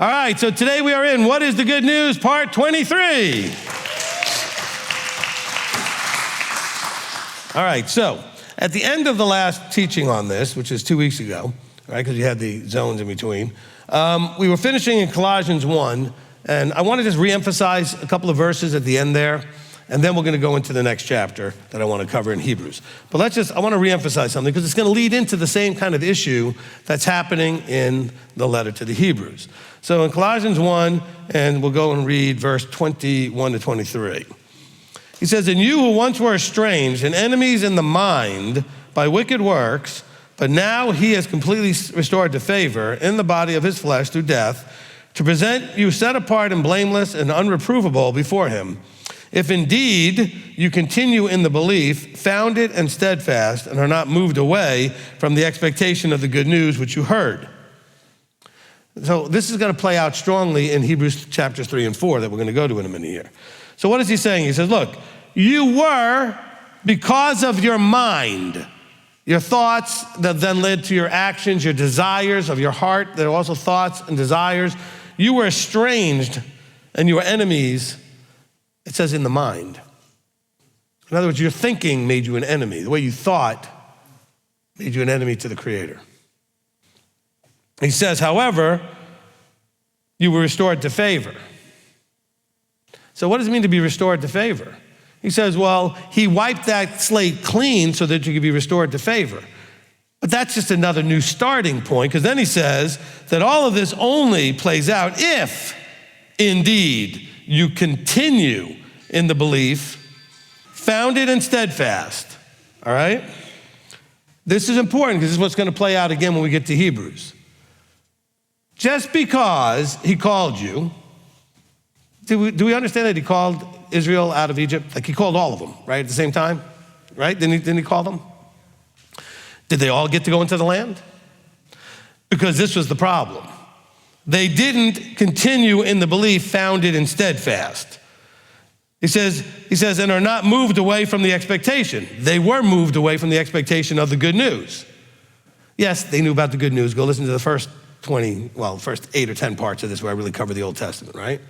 All right, so today we are in What is the Good News, part 23. All right, so at the end of the last teaching on this, which is 2 weeks ago, right, because you had the zones in between, we were finishing in Colossians 1, and I want to just reemphasize a couple of verses at the end there, and then we're going to go into the next chapter that I want to cover in Hebrews. But I want to reemphasize something because it's going to lead into the same kind of issue that's happening in the letter to the Hebrews. So in Colossians 1, and we'll go and read verse 21 to 23. He says, "And you who once were estranged and enemies in the mind by wicked works, but now he has completely restored to favor in the body of his flesh through death, to present you set apart and blameless and unreprovable before him. If indeed you continue in the belief, founded and steadfast, and are not moved away from the expectation of the good news which you heard." So this is going to play out strongly in Hebrews chapters 3 and 4 that we're going to go to in a minute here. So what is he saying? He says, look, you were, because of your mind, your thoughts that then led to your actions, your desires of your heart, that are also thoughts and desires, you were estranged and you were enemies. It says in the mind. In other words, your thinking made you an enemy. The way you thought made you an enemy to the Creator. He says, however, you were restored to favor. So what does it mean to be restored to favor? He says, well, he wiped that slate clean so that you could be restored to favor. But that's just another new starting point, because then he says that all of this only plays out if, indeed, you continue in the belief, founded and steadfast, all right? This is important because this is what's going to play out again when we get to Hebrews. Just because he called you, do we understand that he called Israel out of Egypt? Like he called all of them, right, at the same time, right? Didn't he call them? Did they all get to go into the land? Because this was the problem. They didn't continue in the belief founded and steadfast. He says, and are not moved away from the expectation. They were moved away from the expectation of the good news. Yes, they knew about the good news. Go listen to the first 8 or 10 parts of this where I really cover the Old Testament, right?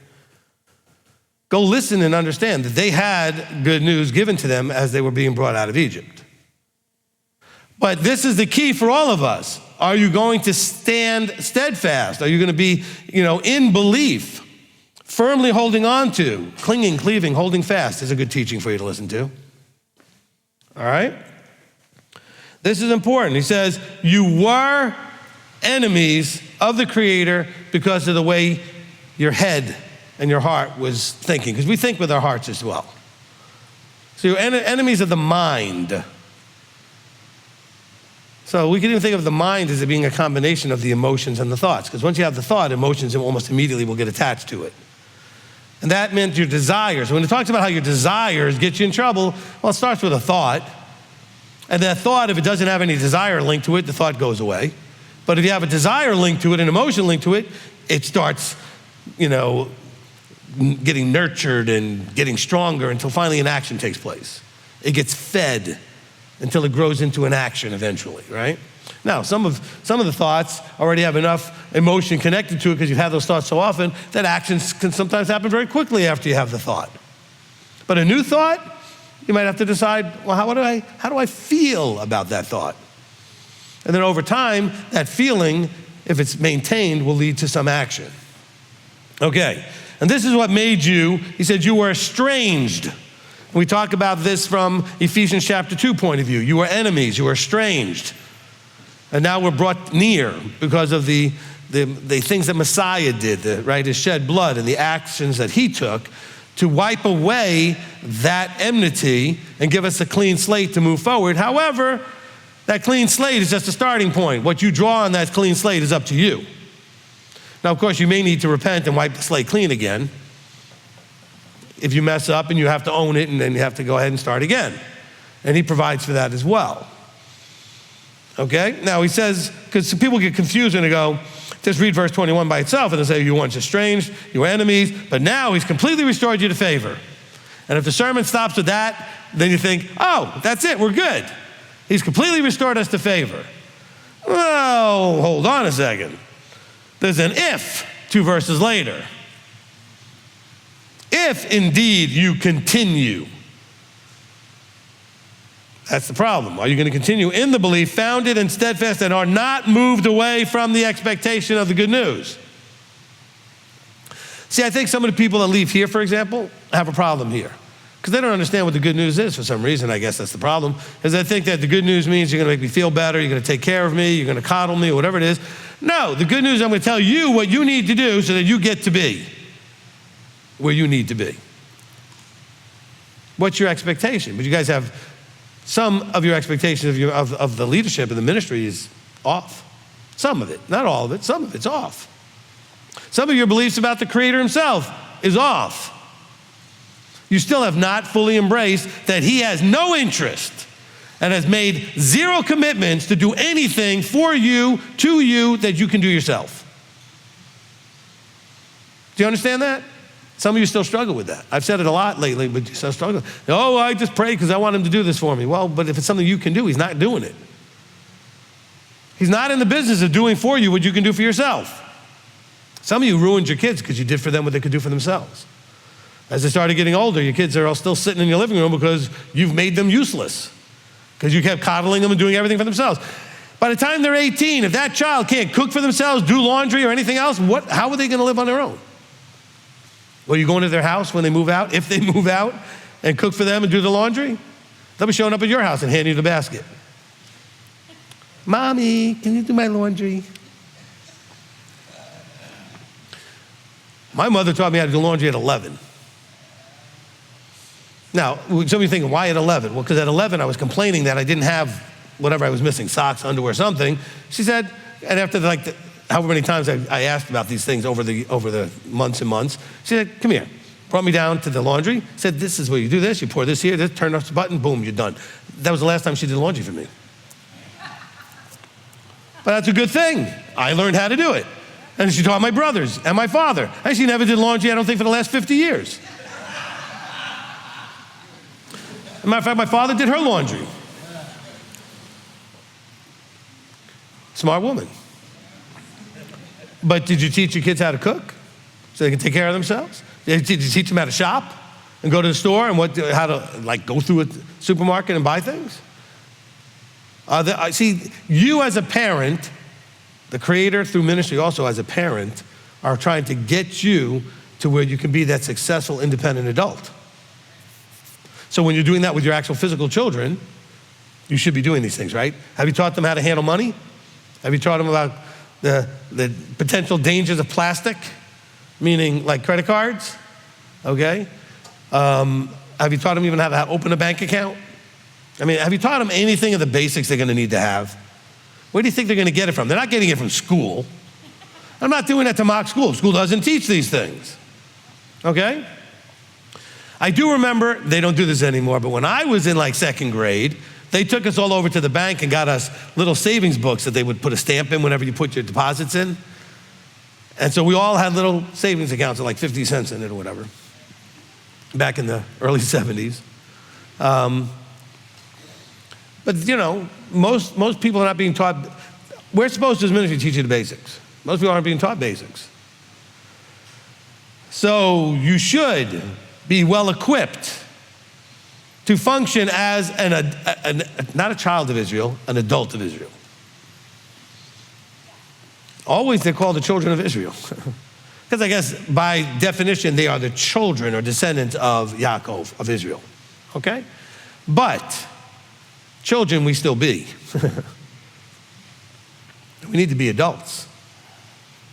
Go listen and understand that they had good news given to them as they were being brought out of Egypt. But this is the key for all of us. Are you going to stand steadfast? Are you going to be, in belief, firmly holding on to, clinging, cleaving, holding fast is a good teaching for you to listen to. All right? This is important. He says, you were enemies of the Creator because of the way your head and your heart was thinking, because we think with our hearts as well. So you're enemies of the mind. So we can even think of the mind as it being a combination of the emotions and the thoughts, because once you have the thought, emotions almost immediately will get attached to it. And that meant your desires. When it talks about how your desires get you in trouble, well, it starts with a thought. And that thought, if it doesn't have any desire linked to it, the thought goes away. But if you have a desire linked to it, an emotion linked to it, it starts, getting nurtured and getting stronger until finally an action takes place. It gets fed until it grows into an action eventually, right? Now, some of the thoughts already have enough emotion connected to it because you've had those thoughts so often that actions can sometimes happen very quickly after you have the thought. But a new thought, you might have to decide, well, how do I feel about that thought? And then over time, that feeling, if it's maintained, will lead to some action. Okay, and this is what made you, he said, you were estranged. We talk about this from Ephesians chapter 2 point of view. You were enemies, you were estranged. And now we're brought near because of the things that Messiah did, right? His shed blood and the actions that he took to wipe away that enmity and give us a clean slate to move forward. However, that clean slate is just a starting point. What you draw on that clean slate is up to you. Now, of course, you may need to repent and wipe the slate clean again if you mess up and you have to own it and then you have to go ahead and start again. And he provides for that as well. Okay? Now he says, because people get confused and they go, just read verse 21 by itself and they say, you were once estranged, you were enemies, but now he's completely restored you to favor. And if the sermon stops with that, then you think, oh, that's it, we're good. He's completely restored us to favor. Well, hold on a second. There's an if 2 verses later. If indeed you continue. That's the problem. Are you going to continue in the belief, founded and steadfast, and are not moved away from the expectation of the good news? See, I think some of the people that leave here, for example, have a problem here. Because they don't understand what the good news is for some reason. I guess that's the problem. Because they think that the good news means you're going to make me feel better, you're going to take care of me, you're going to coddle me, or whatever it is. No, the good news, I'm going to tell you what you need to do so that you get to be where you need to be. What's your expectation? But you guys have some of your expectations of the leadership and the ministry is off. Some of it, not all of it, some of it's off. Some of your beliefs about the Creator himself is off. You still have not fully embraced that he has no interest and has made 0 commitments to do anything for you, to you, that you can do yourself. Do you understand that? Some of you still struggle with that. I've said it a lot lately, but you still struggle. Oh, I just pray because I want him to do this for me. Well, but if it's something you can do, he's not doing it. He's not in the business of doing for you what you can do for yourself. Some of you ruined your kids because you did for them what they could do for themselves. As they started getting older, your kids are all still sitting in your living room because you've made them useless, because you kept coddling them and doing everything for themselves. By the time they're 18, if that child can't cook for themselves, do laundry or anything else, how are they going to live on their own? Well, you go into their house when they move out, if they move out, and cook for them and do the laundry? They'll be showing up at your house and handing you the basket. Mommy, can you do my laundry? My mother taught me how to do laundry at 11. Now, some of you thinking, why at 11? Well, because at 11 I was complaining that I didn't have whatever I was missing, socks, underwear, something. She said, and after however many times I asked about these things over the months and months, she said, come here. Brought me down to the laundry, said, this is where you do this, you pour this here, this, turn off the button, boom, you're done. That was the last time she did laundry for me. But that's a good thing. I learned how to do it. And she taught my brothers and my father. And she never did laundry, I don't think, for the last 50 years. As a matter of fact, my father did her laundry. Smart woman. But did you teach your kids how to cook so they can take care of themselves? Did you teach them how to shop and go to the store and how to go through a supermarket and buy things? See, you as a parent, the Creator through ministry also as a parent, are trying to get you to where you can be that successful, independent adult. So when you're doing that with your actual physical children, you should be doing these things, right? Have you taught them how to handle money? Have you taught them about the potential dangers of plastic, meaning like credit cards? Okay. Have you taught them even how to open a bank account? I mean, have you taught them anything of the basics they're going to need to have? Where do you think they're going to get it from? They're not getting it from school. I'm not doing that to mock school. School doesn't teach these things. Okay? I do remember, they don't do this anymore, but when I was in 2nd grade, they took us all over to the bank and got us little savings books that they would put a stamp in whenever you put your deposits in. And so we all had little savings accounts with 50 cents in it or whatever, back in the early 70s. But most people are not being taught. We're supposed to, as ministry, teach you the basics. Most people aren't being taught basics. So you should be well equipped to function as not a child of Israel, an adult of Israel. Always they're called the children of Israel. Because I guess by definition, they are the children or descendants of Yaakov, of Israel. Okay? But children we still be. We need to be adults.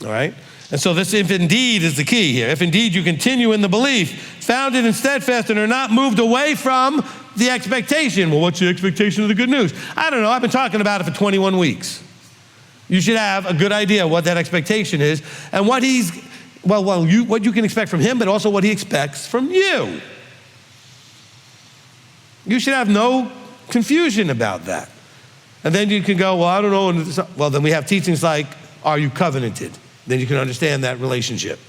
All right? And so this, if indeed, is the key here. If indeed you continue in the belief, founded and steadfast, and are not moved away from the expectation. Well, what's the expectation of the good news? I don't know. I've been talking about it for 21 weeks. You should have a good idea what that expectation is and what what you can expect from him, but also what he expects from you. You should have no confusion about that. And then you can go, well, I don't know. Well, then we have teachings like, are you covenanted? Then you can understand that relationship.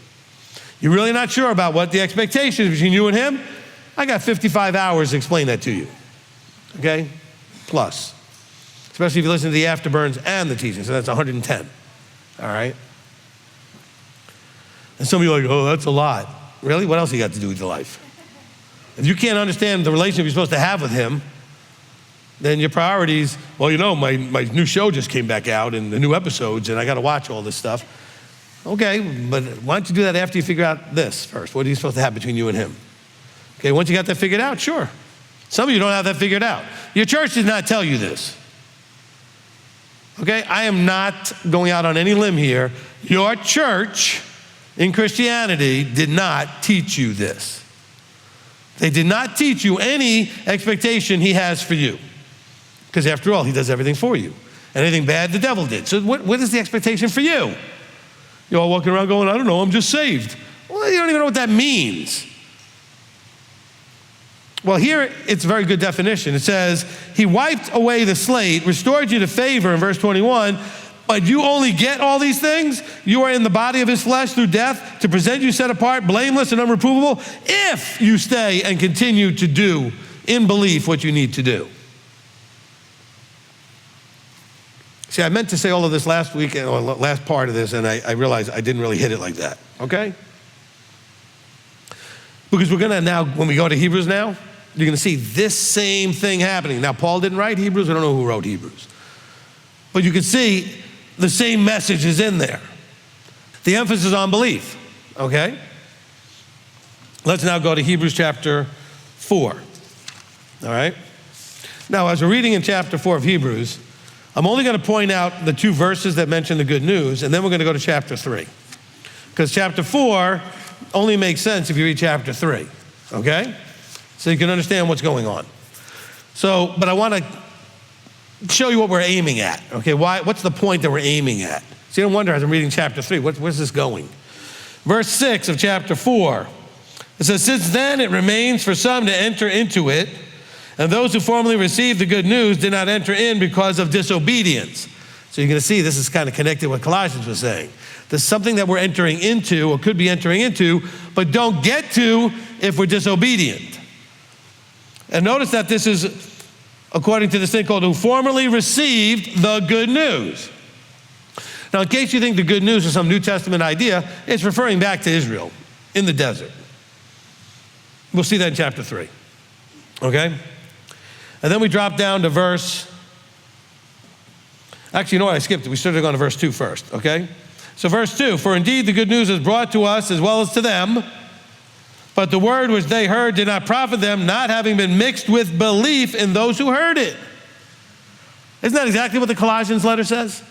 You're really not sure about what the expectation is between you and him? I got 55 hours to explain that to you. Okay? Plus. Especially if you listen to the afterburns and the teaching. So that's 110. All right? And some of you are like, oh, that's a lot. Really? What else you got to do with your life? If you can't understand the relationship you're supposed to have with him, then your priorities, well, you know, my new show just came back out and the new episodes, and I got to watch all this stuff. Okay, but why don't you do that after you figure out this first? What are you supposed to have between you and him? Okay, once you got that figured out, sure. Some of you don't have that figured out. Your church did not tell you this. Okay, I am not going out on any limb here. Your church in Christianity did not teach you this. They did not teach you any expectation he has for you. Because after all, he does everything for you. Anything bad, the devil did. So what is the expectation for you? You're all walking around going, I don't know, I'm just saved. Well, you don't even know what that means. Well, here it's a very good definition. It says, he wiped away the slate, restored you to favor in verse 21, but you only get all these things. You are in the body of his flesh through death to present you set apart, blameless and unreprovable, if you stay and continue to do in belief what you need to do. See, I meant to say all of this last week, or last part of this, and I realized I didn't really hit it like that, okay? Because we're gonna now, when we go to Hebrews now, you're gonna see this same thing happening. Now, Paul didn't write Hebrews, I don't know who wrote Hebrews. But you can see the same message is in there. The emphasis on belief, okay? Let's now go to Hebrews chapter 4, all right? Now, as we're reading in chapter 4 of Hebrews, I'm only going to point out the two verses that mention the good news, and then we're going to go to chapter 3. Because chapter 4 only makes sense if you read chapter 3, okay? So you can understand what's going on. So, but I want to show you what we're aiming at, okay? What's the point that we're aiming at? So you don't wonder as I'm reading chapter 3, where's this going? Verse 6 of chapter 4, it says, since then it remains for some to enter into it, and those who formerly received the good news did not enter in because of disobedience. So you're going to see this is kind of connected to what Colossians was saying. There's something that we're entering into or could be entering into, but don't get to if we're disobedient. And notice that this is according to this thing called who formerly received the good news. Now, in case you think the good news is some New Testament idea, it's referring back to Israel in the desert. We'll see that in chapter 3, okay? And then we drop down to actually, you know what, I skipped it. We started going to verse 2 first, okay? So verse 2, for indeed the good news is brought to us as well as to them, but the word which they heard did not profit them, not having been mixed with belief in those who heard it. Isn't that exactly what the Colossians letter says?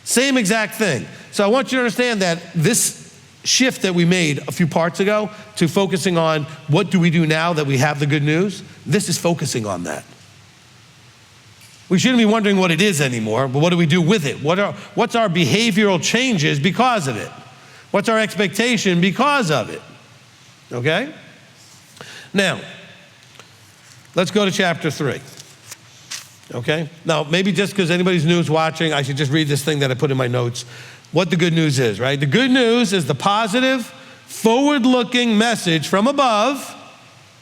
Same exact thing. So I want you to understand that this shift that we made a few parts ago to focusing on what do we do now that we have the good news, this is focusing on that. We shouldn't be wondering what it is anymore, but what do we do with it? What's our behavioral changes because of it? What's our expectation because of it? Okay? Now, let's go to chapter 3. Okay? Now, maybe just because anybody's new is watching, I should just read this thing that I put in my notes. What the good news is, right? The good news is the positive, forward-looking message from above,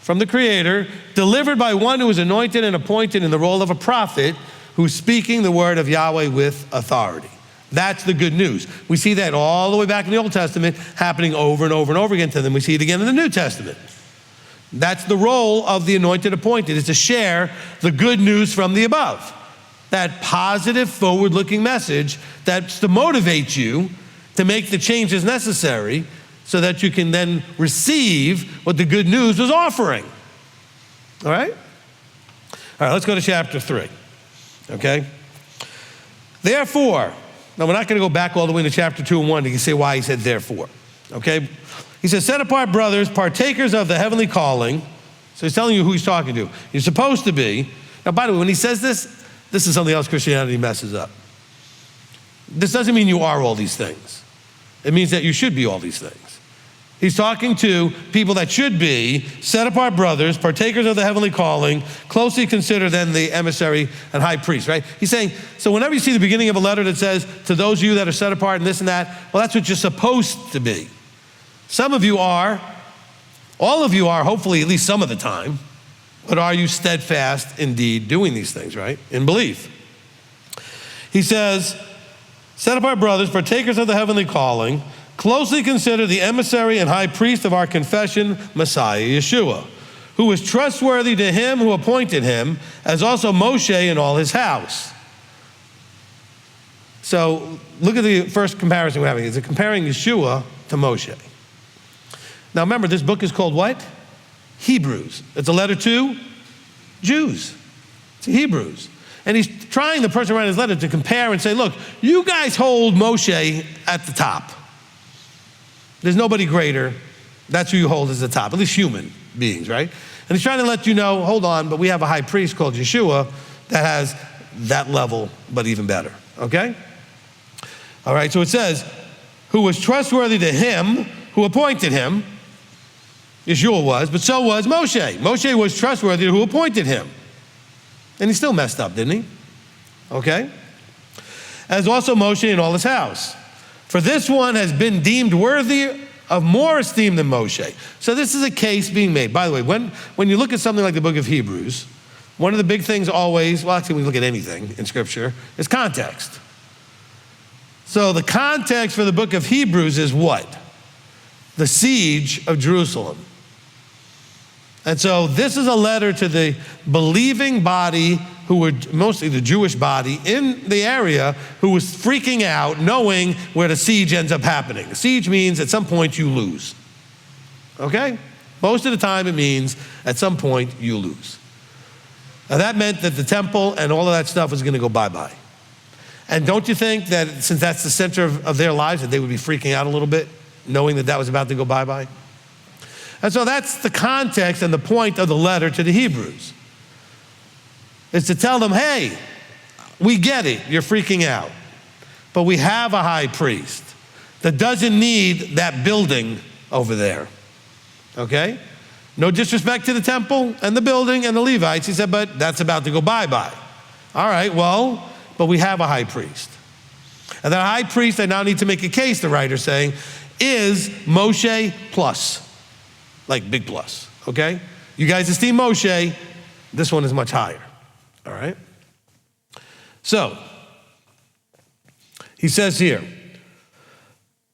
from the Creator, delivered by one who is anointed and appointed in the role of a prophet, who's speaking the word of Yahweh with authority. That's the good news. We see that all the way back in the Old Testament happening over and over and over again to them. We see it again in the New Testament. That's the role of the anointed appointed, is to share the good news from the above. That positive, forward-looking message that's to motivate you to make the changes necessary so that you can then receive what the good news was offering. All right? All right, let's go to chapter 3, okay? Therefore, now we're not going to go back all the way into chapter 2 and 1 to say why he said therefore, okay? He says, set apart brothers, partakers of the heavenly calling. So he's telling you who he's talking to. You're supposed to be. Now, by the way, when he says this is something else Christianity messes up. This doesn't mean you are all these things. It means that you should be all these things. He's talking to people that should be set apart brothers, partakers of the heavenly calling, closely considered then the emissary and high priest, right? He's saying, so whenever you see the beginning of a letter that says, to those of you that are set apart and this and that, well, that's what you're supposed to be. Some of you are, all of you are, hopefully at least some of the time, but are you steadfast indeed doing these things, right? In belief. He says, set apart brothers, partakers of the heavenly calling, closely consider the emissary and high priest of our confession, Messiah Yeshua, who was trustworthy to him who appointed him, as also Moshe and all his house. So look at the first comparison we're having. It's comparing Yeshua to Moshe. Now remember, this book is called what? Hebrews. It's a letter to Jews. It's Hebrews. And he's trying, the person writing his letter, to compare and say, look, you guys hold Moshe at the top. There's nobody greater. That's who you hold as the top, at least human beings, right? And he's trying to let you know, hold on, but we have a high priest called Yeshua that has that level, but even better, okay? All right, so it says, who was trustworthy to him who appointed him. Yeshua was, but so was Moshe. Moshe was trustworthy to who appointed him. And he still messed up, didn't he? Okay? As also Moshe and all his house. For this one has been deemed worthy of more esteem than Moshe. So this is a case being made. By the way, when you look at something like the book of Hebrews, one of the big things always, well, actually, when we look at anything in Scripture, is context. So the context for the book of Hebrews is what? The siege of Jerusalem. And so this is a letter to the believing body, who were mostly the Jewish body in the area, who was freaking out knowing where the siege ends up happening. The siege means at some point you lose. Okay? Most of the time it means at some point you lose. Now that meant that the temple and all of that stuff was going to go bye-bye. And don't you think that since that's the center of their lives, that they would be freaking out a little bit, knowing that that was about to go bye-bye? And so that's the context and the point of the letter to the Hebrews. Is to tell them, hey, we get it, you're freaking out. But we have a high priest that doesn't need that building over there. Okay? No disrespect to the temple and the building and the Levites. He said, but that's about to go bye-bye. All right, well, but we have a high priest. And that high priest, I now need to make a case, the writer's saying, is Moshe plus. Like big plus, okay? You guys esteem Moshe, this one is much higher, all right? So, he says here,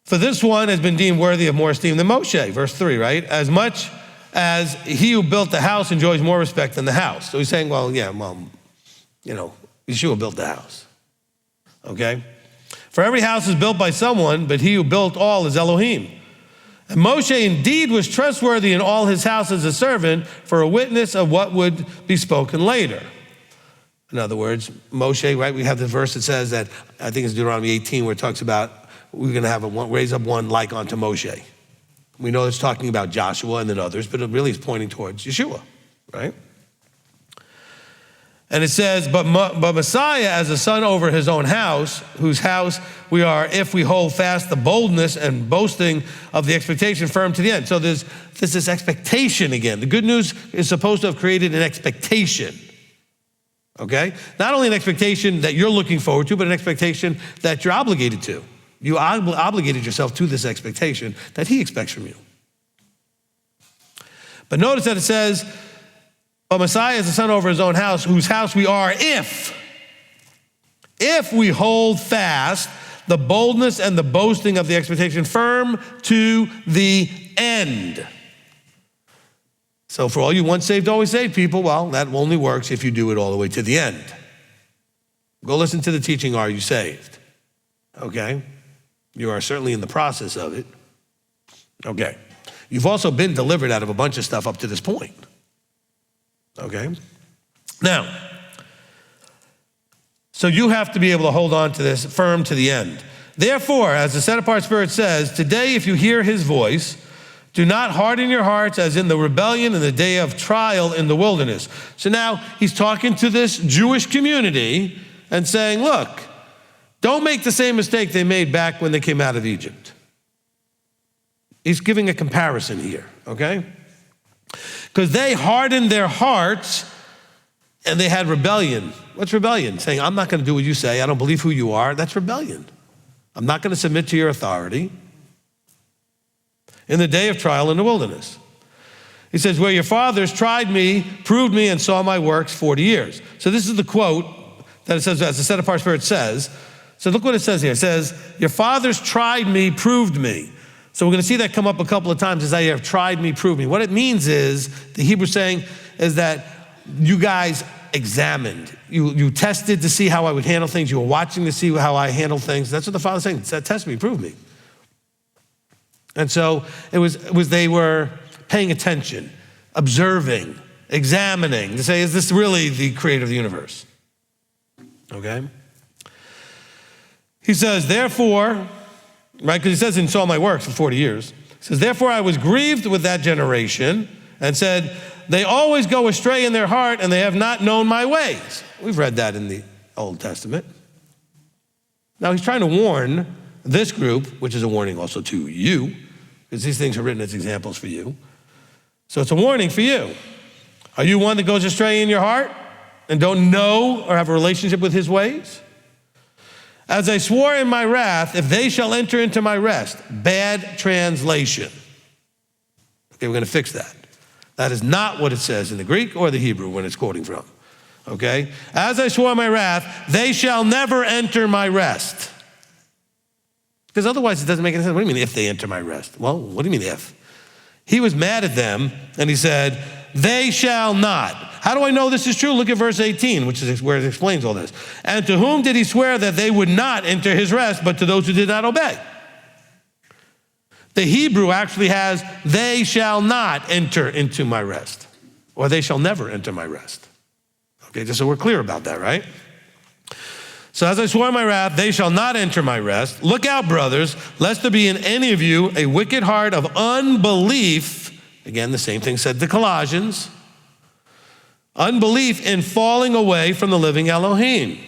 for this one has been deemed worthy of more esteem than Moshe, verse 3, right? As much as he who built the house enjoys more respect than the house. So he's saying, well, yeah, Yeshua built the house, okay? For every house is built by someone, but he who built all is Elohim. And Moshe indeed was trustworthy in all his house as a servant for a witness of what would be spoken later. In other words, Moshe, right, we have the verse that says that, I think it's Deuteronomy 18, where it talks about we're going to raise up one like unto Moshe. We know it's talking about Joshua and then others, but it really is pointing towards Yeshua, right? And it says, but Messiah as a son over his own house, whose house we are if we hold fast the boldness and boasting of the expectation firm to the end. So there's this expectation again. The good news is supposed to have created an expectation, okay? Not only an expectation that you're looking forward to, but an expectation that you're obligated to. You obligated yourself to this expectation that he expects from you. But notice that it says, but Messiah is the son over his own house, whose house we are if we hold fast the boldness and the boasting of the expectation firm to the end. So for all you once saved, always saved people, well, that only works if you do it all the way to the end. Go listen to the teaching, Are You Saved? Okay? You are certainly in the process of it. Okay. You've also been delivered out of a bunch of stuff up to this point. Okay? Now, so you have to be able to hold on to this firm to the end. Therefore, as the set-apart Spirit says, today if you hear his voice, do not harden your hearts as in the rebellion in the day of trial in the wilderness. So now he's talking to this Jewish community and saying, look, don't make the same mistake they made back when they came out of Egypt. He's giving a comparison here, okay? Because they hardened their hearts and they had rebellion. What's rebellion? Saying, I'm not going to do what you say. I don't believe who you are. That's rebellion. I'm not going to submit to your authority. In the day of trial in the wilderness. He says, where your fathers tried me, proved me, and saw my works 40 years. So this is the quote that it says, as the set-apart Spirit says. So look what it says here. It says, your fathers tried me, proved me. So we're going to see that come up a couple of times as I have tried me, prove me. What it means is, the Hebrew saying is that you guys examined. You tested to see how I would handle things. You were watching to see how I handle things. That's what the Father's saying. Test me, prove me. And so it was they were paying attention, observing, examining, to say, is this really the creator of the universe? Okay? He says, therefore, right, because he says, and saw my works for 40 years. He says, therefore I was grieved with that generation and said, they always go astray in their heart and they have not known my ways. We've read that in the Old Testament. Now he's trying to warn this group, which is a warning also to you, because these things are written as examples for you. So it's a warning for you. Are you one that goes astray in your heart and don't know or have a relationship with his ways? As I swore in my wrath, if they shall enter into my rest. Bad translation. Okay, we're going to fix that. That is not what it says in the Greek or the Hebrew when it's quoting from. Okay? As I swore in my wrath, they shall never enter my rest. Because otherwise it doesn't make any sense. What do you mean if they enter my rest? Well, what do you mean if? He was mad at them and he said, they shall not. How do I know this is true? Look at verse 18, which is where it explains all this. And to whom did he swear that they would not enter his rest, but to those who did not obey? The Hebrew actually has, they shall not enter into my rest, or they shall never enter my rest. Okay, just so we're clear about that, right? So as I swore in my wrath, they shall not enter my rest. Look out, brothers, lest there be in any of you a wicked heart of unbelief. Again, the same thing said to Colossians. Unbelief in falling away from the living Elohim.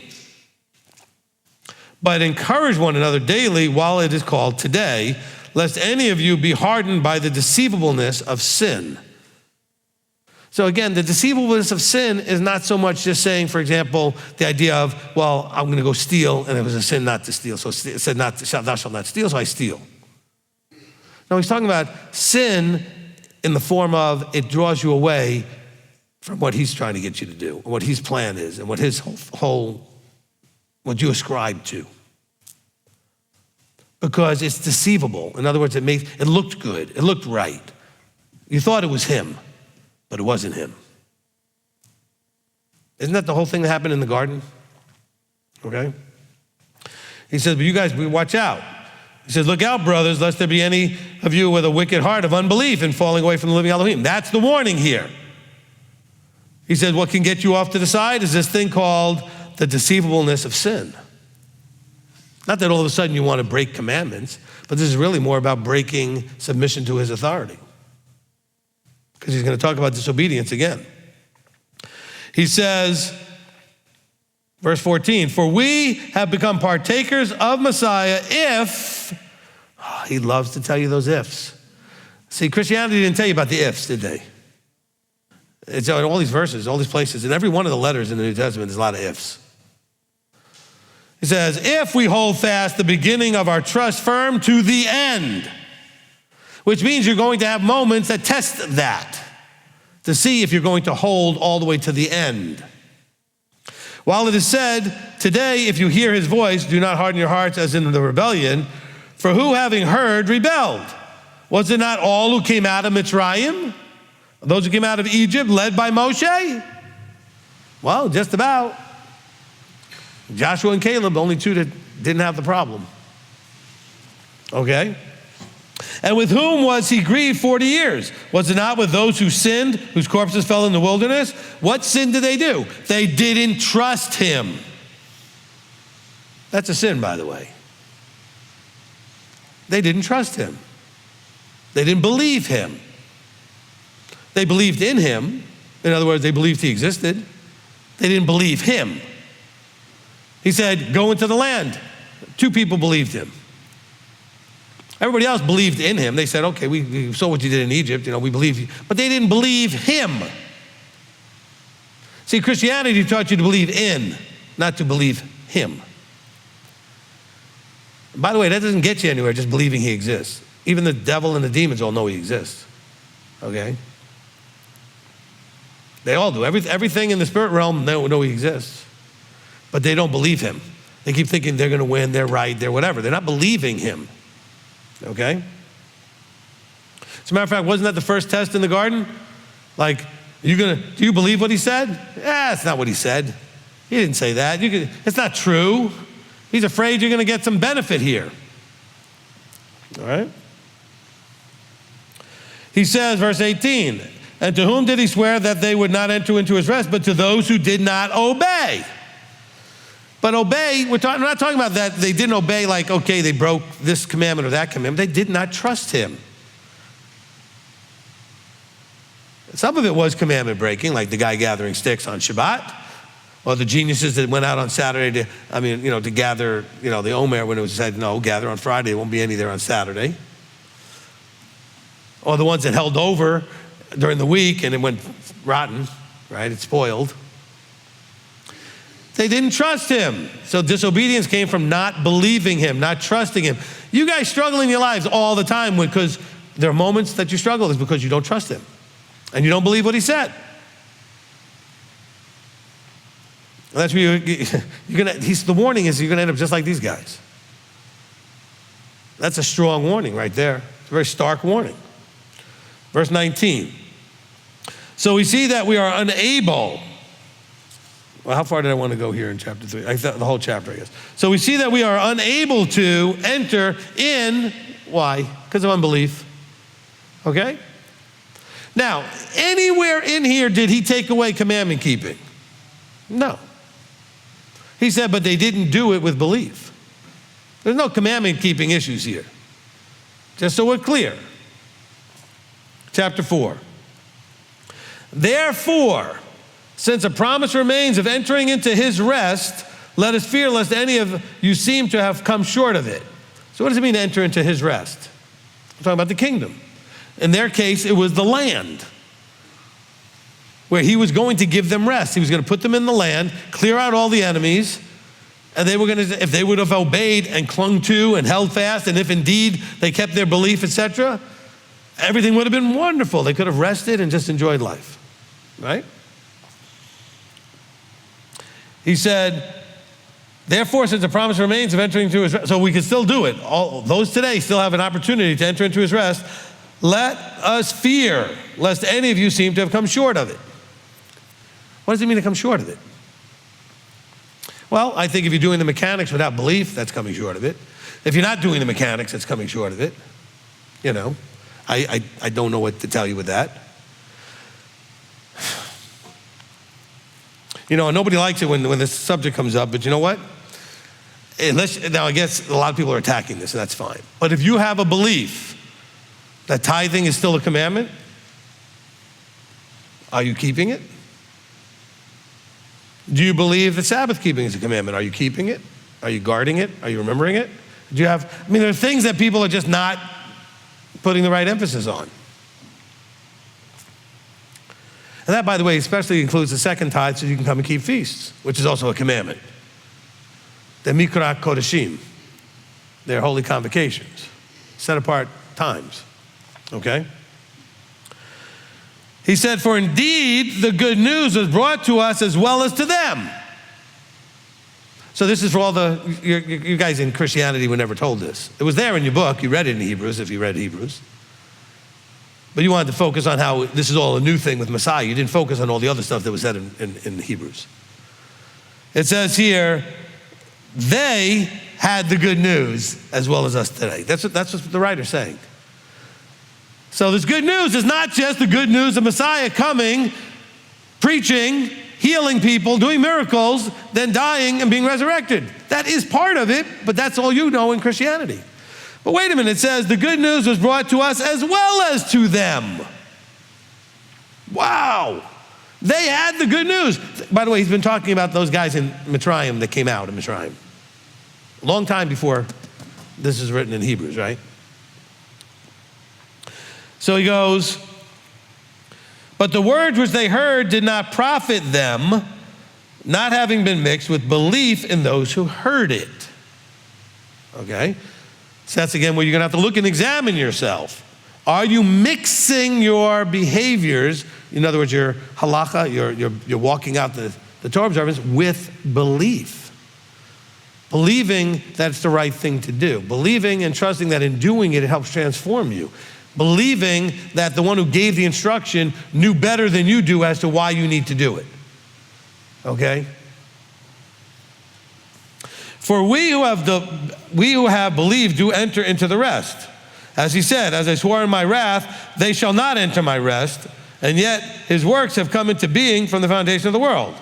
But encourage one another daily while it is called today, lest any of you be hardened by the deceivableness of sin. So again, the deceivableness of sin is not so much just saying, for example, the idea of, well, I'm going to go steal, and it was a sin not to steal. So it said, thou shalt not steal, so I steal. No, he's talking about sin in the form of it draws you away from what he's trying to get you to do, what his plan is, and what his what you ascribe to. Because it's deceivable. In other words, it looked good, it looked right. You thought it was him, but it wasn't him. Isn't that the whole thing that happened in the garden? Okay? He says, but you guys, watch out. He says, look out, brothers, lest there be any of you with a wicked heart of unbelief and falling away from the living Elohim. That's the warning here. He said, what can get you off to the side is this thing called the deceivableness of sin. Not that all of a sudden you want to break commandments, but this is really more about breaking submission to his authority. Because he's going to talk about disobedience again. He says, verse 14, for we have become partakers of Messiah if, he loves to tell you those ifs. See, Christianity didn't tell you about the ifs, did they? It's in all these verses, all these places, in every one of the letters in the New Testament, there's a lot of ifs. He says, if we hold fast the beginning of our trust firm to the end, which means you're going to have moments that test that to see if you're going to hold all the way to the end. While it is said, today, if you hear his voice, do not harden your hearts as in the rebellion, for who having heard rebelled? Was it not all who came out of Mitzrayim? Those who came out of Egypt led by Moshe? Well, just about. Joshua and Caleb, the only two that didn't have the problem. Okay? And with whom was he grieved 40 years? Was it not with those who sinned, whose corpses fell in the wilderness? What sin did they do? They didn't trust him. That's a sin, by the way. They didn't trust him. They didn't believe him. They believed in him. In other words, they believed he existed. They didn't believe him. He said, go into the land. 2 people believed him. Everybody else believed in him. They said, okay, we saw what you did in Egypt, we believe you. But they didn't believe him. See, Christianity taught you to believe in, not to believe him. By the way, that doesn't get you anywhere, just believing he exists. Even the devil and the demons all know he exists, okay? They all do. Everything in the spirit realm, they know he exists. But they don't believe him. They keep thinking they're going to win, they're right, they're whatever. They're not believing him, okay? As a matter of fact, wasn't that the first test in the garden? Like, do you believe what he said? That's not what he said. He didn't say that. It's not true. He's afraid you're going to get some benefit here. All right? He says, verse 18, and to whom did he swear that they would not enter into his rest, but to those who did not obey? But obey, we're not talking about that they didn't obey like, okay, they broke this commandment or that commandment. They did not trust him. Some of it was commandment breaking, like the guy gathering sticks on Shabbat, or the geniuses that went out on Saturday to gather, the Omer when it was said, no, gather on Friday, there won't be any there on Saturday. Or the ones that held over during the week and it went rotten, right? It spoiled. They didn't trust him. So disobedience came from not believing him, not trusting him. You guys struggle in your lives all the time because there are moments that you struggle is because you don't trust him and you don't believe what he said. And that's where the warning is you're going to end up just like these guys. That's a strong warning right there. It's a very stark warning. Verse 19. So we see that we are unable. Well, how far did I want to go here in chapter 3? I thought the whole chapter, I guess. So we see that we are unable to enter in. Why? Because of unbelief. Okay? Now, anywhere in here did he take away commandment keeping? No. He said, but they didn't do it with belief. There's no commandment keeping issues here. Just so we're clear. Chapter 4. Therefore, since a promise remains of entering into his rest, let us fear lest any of you seem to have come short of it. So what does it mean to enter into his rest? We're talking about the kingdom. In their case, it was the land where he was going to give them rest. He was going to put them in the land, clear out all the enemies, and they were going to, if they would have obeyed and clung to and held fast, and if indeed they kept their belief, etc., everything would have been wonderful. They could have rested and just enjoyed life, right? He said, therefore, since the promise remains of entering into his rest, so we can still do it. All those today still have an opportunity to enter into his rest. Let us fear, lest any of you seem to have come short of it. What does it mean to come short of it? Well, I think if you're doing the mechanics without belief, that's coming short of it. If you're not doing the mechanics, that's coming short of it. I don't know what to tell you with that. Nobody likes it when this subject comes up, but you know what? Now, I guess a lot of people are attacking this, and that's fine. But if you have a belief that tithing is still a commandment, are you keeping it? Do you believe that Sabbath keeping is a commandment? Are you keeping it? Are you guarding it? Are you remembering it? There are things that people are just not putting the right emphasis on. And that, by the way, especially includes the second tithe, so you can come and keep feasts, which is also a commandment. The Mikra Kodashim, they're holy convocations, set apart times, okay? He said, for indeed the good news was brought to us as well as to them. So this is for all you guys in Christianity were never told this. It was there in your book. You read it in Hebrews if you read Hebrews. But you wanted to focus on how this is all a new thing with Messiah. You didn't focus on all the other stuff that was said in Hebrews. It says here, they had the good news as well as us today. That's what the writer's saying. So this good news is not just the good news of Messiah coming, preaching, healing people, doing miracles, then dying and being resurrected. That is part of it, but that's all you know in Christianity. But wait a minute, it says the good news was brought to us as well as to them. Wow. They had the good news. By the way, he's been talking about those guys in Mitzrayim that came out in Mitzrayim. A long time before this is written in Hebrews, right? So he goes, but the words which they heard did not profit them, not having been mixed with belief in those who heard it. Okay? So that's again where you're going to have to look and examine yourself. Are you mixing your behaviors, in other words, your halacha, you're walking out the Torah observance with belief? Believing that it's the right thing to do. Believing and trusting that in doing it, it helps transform you. believing that the one who gave the instruction knew better than you do as to why you need to do it. Okay? For we who have believed do enter into the rest. As he said, as I swore in my wrath, they shall not enter my rest, and yet his works have come into being from the foundation of the world.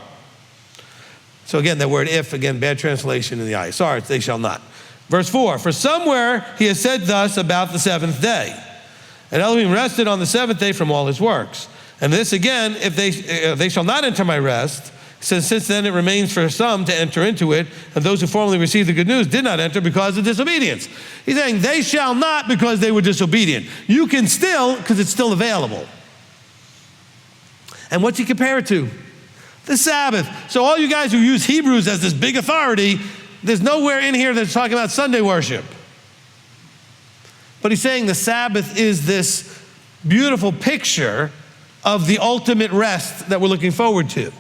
So again, that word if, again, bad translation in the ISR, they shall not. Verse 4, for somewhere he has said thus about the seventh day. And Elohim rested on the seventh day from all his works. And this again, if they shall not enter my rest, since then it remains for some to enter into it, and those who formerly received the good news did not enter because of disobedience. He's saying they shall not because they were disobedient. You can still, because it's still available. And what's he compare it to? The Sabbath. So all you guys who use Hebrews as this big authority, there's nowhere in here that's talking about Sunday worship. But he's saying the Sabbath is this beautiful picture of the ultimate rest that we're looking forward to,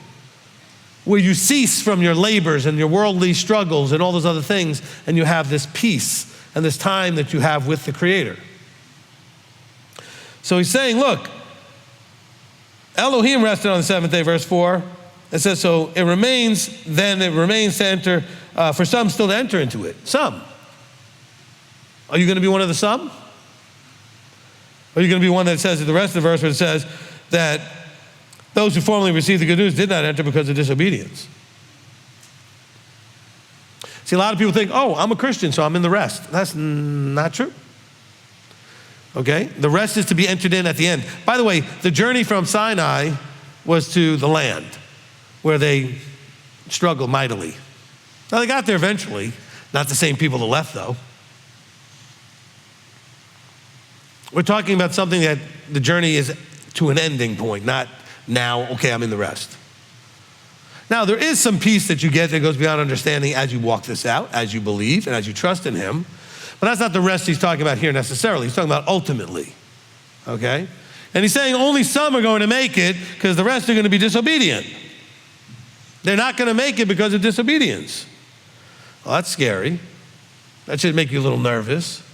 where you cease from your labors and your worldly struggles and all those other things, and you have this peace and this time that you have with the Creator. So he's saying, look, Elohim rested on the seventh day, verse 4. It says, so it remains to enter, for some still to enter into it. Some. Are you going to be one of the some? Or are you going to be one that says, at the rest of the verse, where it says that those who formerly received the good news did not enter because of disobedience? See, a lot of people think, oh, I'm a Christian, so I'm in the rest. That's not true. Okay? The rest is to be entered in at the end. By the way, the journey from Sinai was to the land, where they struggled mightily. Now, they got there eventually. Not the same people that left, though. We're talking about something that the journey is to an ending point, not now, okay, I'm in the rest. Now, there is some peace that you get that goes beyond understanding as you walk this out, as you believe, and as you trust in him. But that's not the rest he's talking about here necessarily. He's talking about ultimately, okay? And he's saying only some are going to make it because the rest are going to be disobedient. They're not going to make it because of disobedience. Well, that's scary. That should make you a little nervous.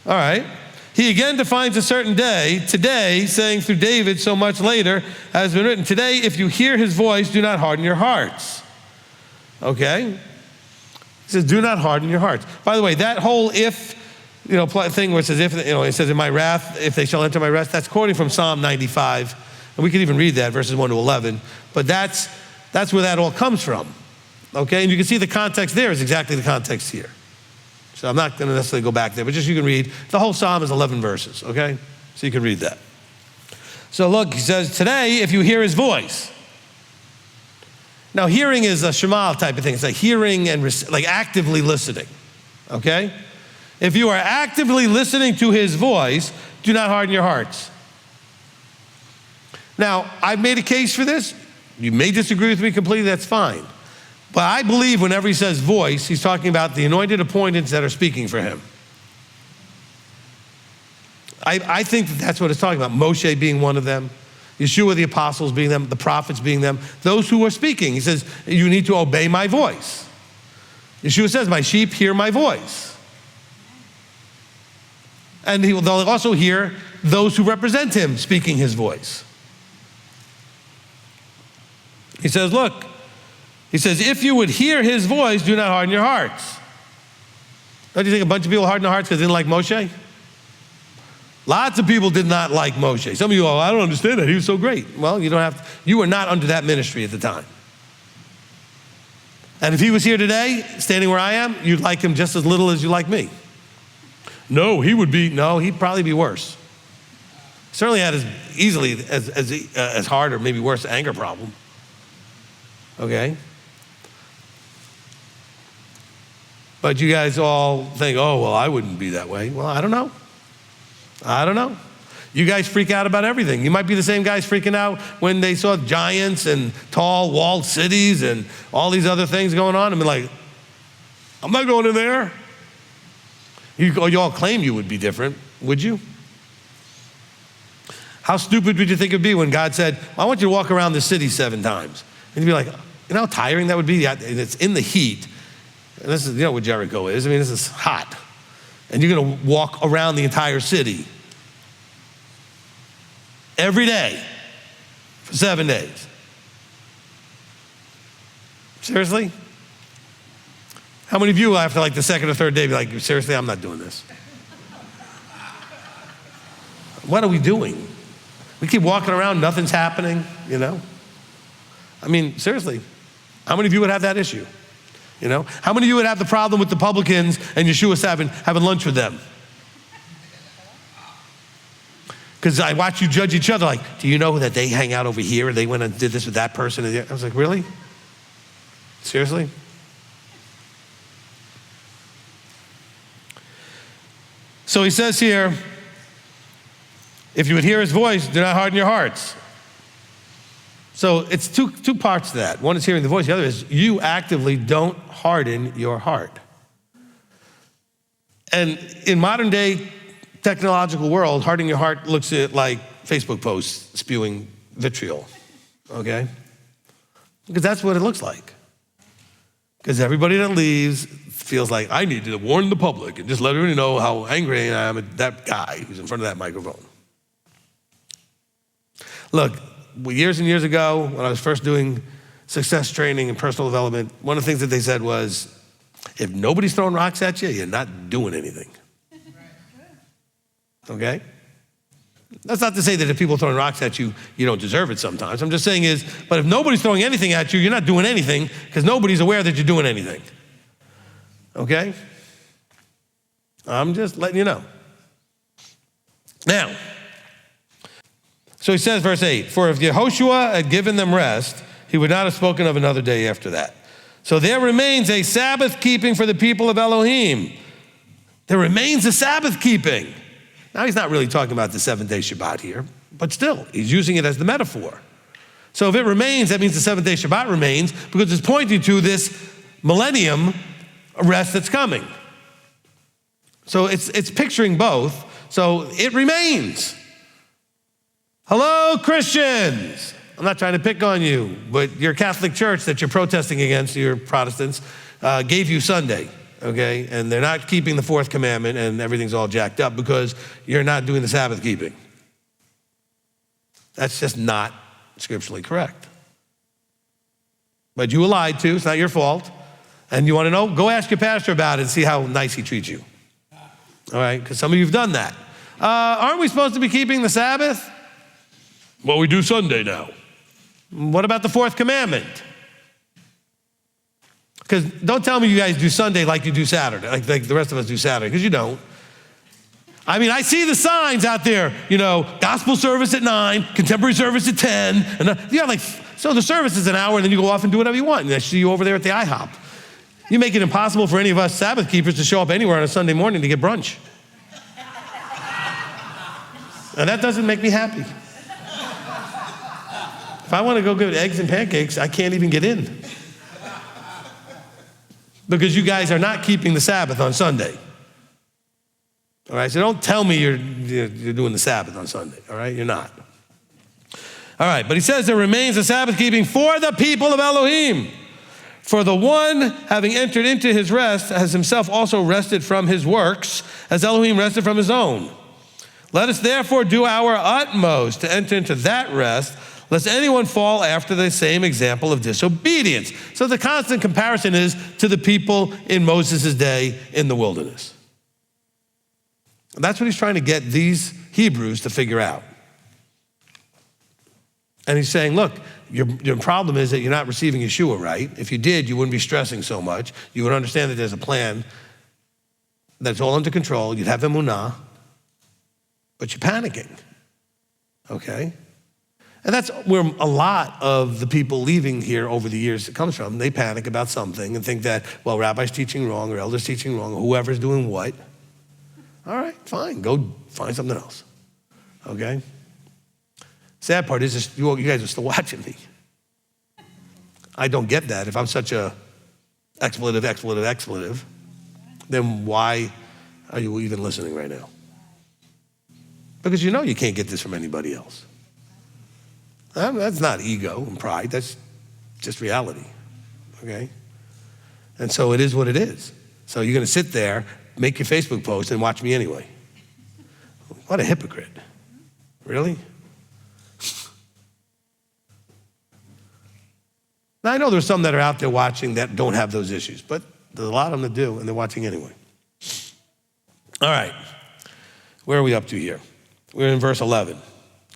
All right. He again defines a certain day, today, saying through David so much later, has been written, today, if you hear his voice, do not harden your hearts. Okay? He says, do not harden your hearts. By the way, that whole if, thing where it says, it says in my wrath, if they shall enter my rest, that's quoting from Psalm 95. And we can even read that, verses 1 to 11. But that's where that all comes from. Okay? And you can see the context there is exactly the context here. So I'm not going to necessarily go back there, but just you can read. The whole psalm is 11 verses, okay? So you can read that. So look, he says, today, if you hear his voice. Now, hearing is a shema type of thing. It's like hearing and like actively listening, okay? If you are actively listening to his voice, do not harden your hearts. Now, I've made a case for this. You may disagree with me completely, that's fine. But I believe whenever he says voice, he's talking about the anointed appointments that are speaking for him. I think that's what it's talking about. Moshe being one of them, Yeshua, the apostles being them, the prophets being them, those who are speaking. He says, you need to obey my voice. Yeshua says, my sheep hear my voice. And they'll also hear those who represent him speaking his voice. He says, look, he says, if you would hear his voice, do not harden your hearts. Don't you think a bunch of people hardened their hearts because they didn't like Moshe? Lots of people did not like Moshe. Some of you, I don't understand that. He was so great. Well, you were not under that ministry at the time. And if he was here today, standing where I am, you'd like him just as little as you like me. No, he'd probably be worse. Certainly had as hard or maybe worse anger problem. Okay? But you guys all think, oh, well, I wouldn't be that way. Well, I don't know. You guys freak out about everything. You might be the same guys freaking out when they saw giants and tall walled cities and all these other things going on and be like, I'm not going in there. You all claim you would be different, would you? How stupid would you think it would be when God said, I want you to walk around the city 7 times? And you'd be like, you know how tiring that would be? It's in the heat. And this is, what Jericho is. I mean, this is hot. and you're gonna walk around the entire city every day for 7 days. Seriously? How many of you after like the second or third day be like, seriously, I'm not doing this? What are we doing? We keep walking around, nothing's happening, you know? I mean, seriously, how many of you would have that issue? You know? How many of you would have the problem with the publicans and Yeshua having lunch with them? Because I watch you judge each other like, do you know that they hang out over here and they went and did this with that person? I was like, really? Seriously? So he says here, if you would hear his voice, do not harden your hearts. So it's two parts to that. One is hearing the voice, the other is you actively don't harden your heart. And in modern day technological world, hardening your heart looks at like Facebook posts spewing vitriol, okay? Because that's what it looks like. Because everybody that leaves feels like, I need to warn the public and just let everybody know how angry I am at that guy who's in front of that microphone. Look, years and years ago, when I was first doing success training and personal development, one of the things that they said was, if nobody's throwing rocks at you, you're not doing anything. Okay? That's not to say that if people are throwing rocks at you, you don't deserve it sometimes. I'm just saying is, but if nobody's throwing anything at you, you're not doing anything because nobody's aware that you're doing anything. Okay? I'm just letting you know. Now, so he says, verse 8, for if Yehoshua had given them rest, he would not have spoken of another day after that. So there remains a Sabbath keeping for the people of Elohim. There remains a Sabbath keeping. Now he's not really talking about the 7-day Shabbat here, but still, he's using it as the metaphor. So if it remains, that means the 7-day Shabbat remains because it's pointing to this millennium rest that's coming. So it's picturing both. So it remains. Hello, Christians. I'm not trying to pick on you, but your Catholic church that you're protesting against, your Protestants, gave you Sunday, okay? And they're not keeping the fourth commandment and everything's all jacked up because you're not doing the Sabbath keeping. That's just not scripturally correct. But you were lied to, it's not your fault. And you want to know? Go ask your pastor about it and see how nice he treats you. All right, because some of you have done that. Aren't we supposed to be keeping the Sabbath? Well, we do Sunday now. What about the fourth commandment? Because don't tell me you guys do Sunday like you do Saturday, like the rest of us do Saturday, because you don't. I mean, I see the signs out there, you know, gospel service at 9, contemporary service at 10. And so the service is an hour and then you go off and do whatever you want. And I see you over there at the IHOP. You make it impossible for any of us Sabbath keepers to show up anywhere on a Sunday morning to get brunch. And that doesn't make me happy. If I want to go get eggs and pancakes, I can't even get in. Because you guys are not keeping the Sabbath on Sunday. All right, so don't tell me you're doing the Sabbath on Sunday, all right? You're not. All right, but he says there remains a Sabbath keeping for the people of Elohim. For the one having entered into his rest has himself also rested from his works, as Elohim rested from his own. Let us therefore do our utmost to enter into that rest, lest anyone fall after the same example of disobedience. So the constant comparison is to the people in Moses' day in the wilderness. That's what he's trying to get these Hebrews to figure out. And he's saying, look, your problem is that you're not receiving Yeshua right. If you did, you wouldn't be stressing so much. You would understand that there's a plan that's all under control. You'd have emunah, but you're panicking, okay? And that's where a lot of the people leaving here over the years it comes from. They panic about something and think that, well, rabbi's teaching wrong or elder's teaching wrong or whoever's doing what. All right, fine, go find something else, okay? Sad part is just, you guys are still watching me. I don't get that. If I'm such a expletive, then why are you even listening right now? Because you know you can't get this from anybody else. That's not ego and pride, that's just reality, okay? And so it is what it is. So you're gonna sit there make your Facebook post and watch me anyway. What a hypocrite. Really? Now, I know there's some that are out there watching that don't have those issues, but there's a lot of them that do, and they're watching anyway. All right. Where are we up to here? We're in verse 11,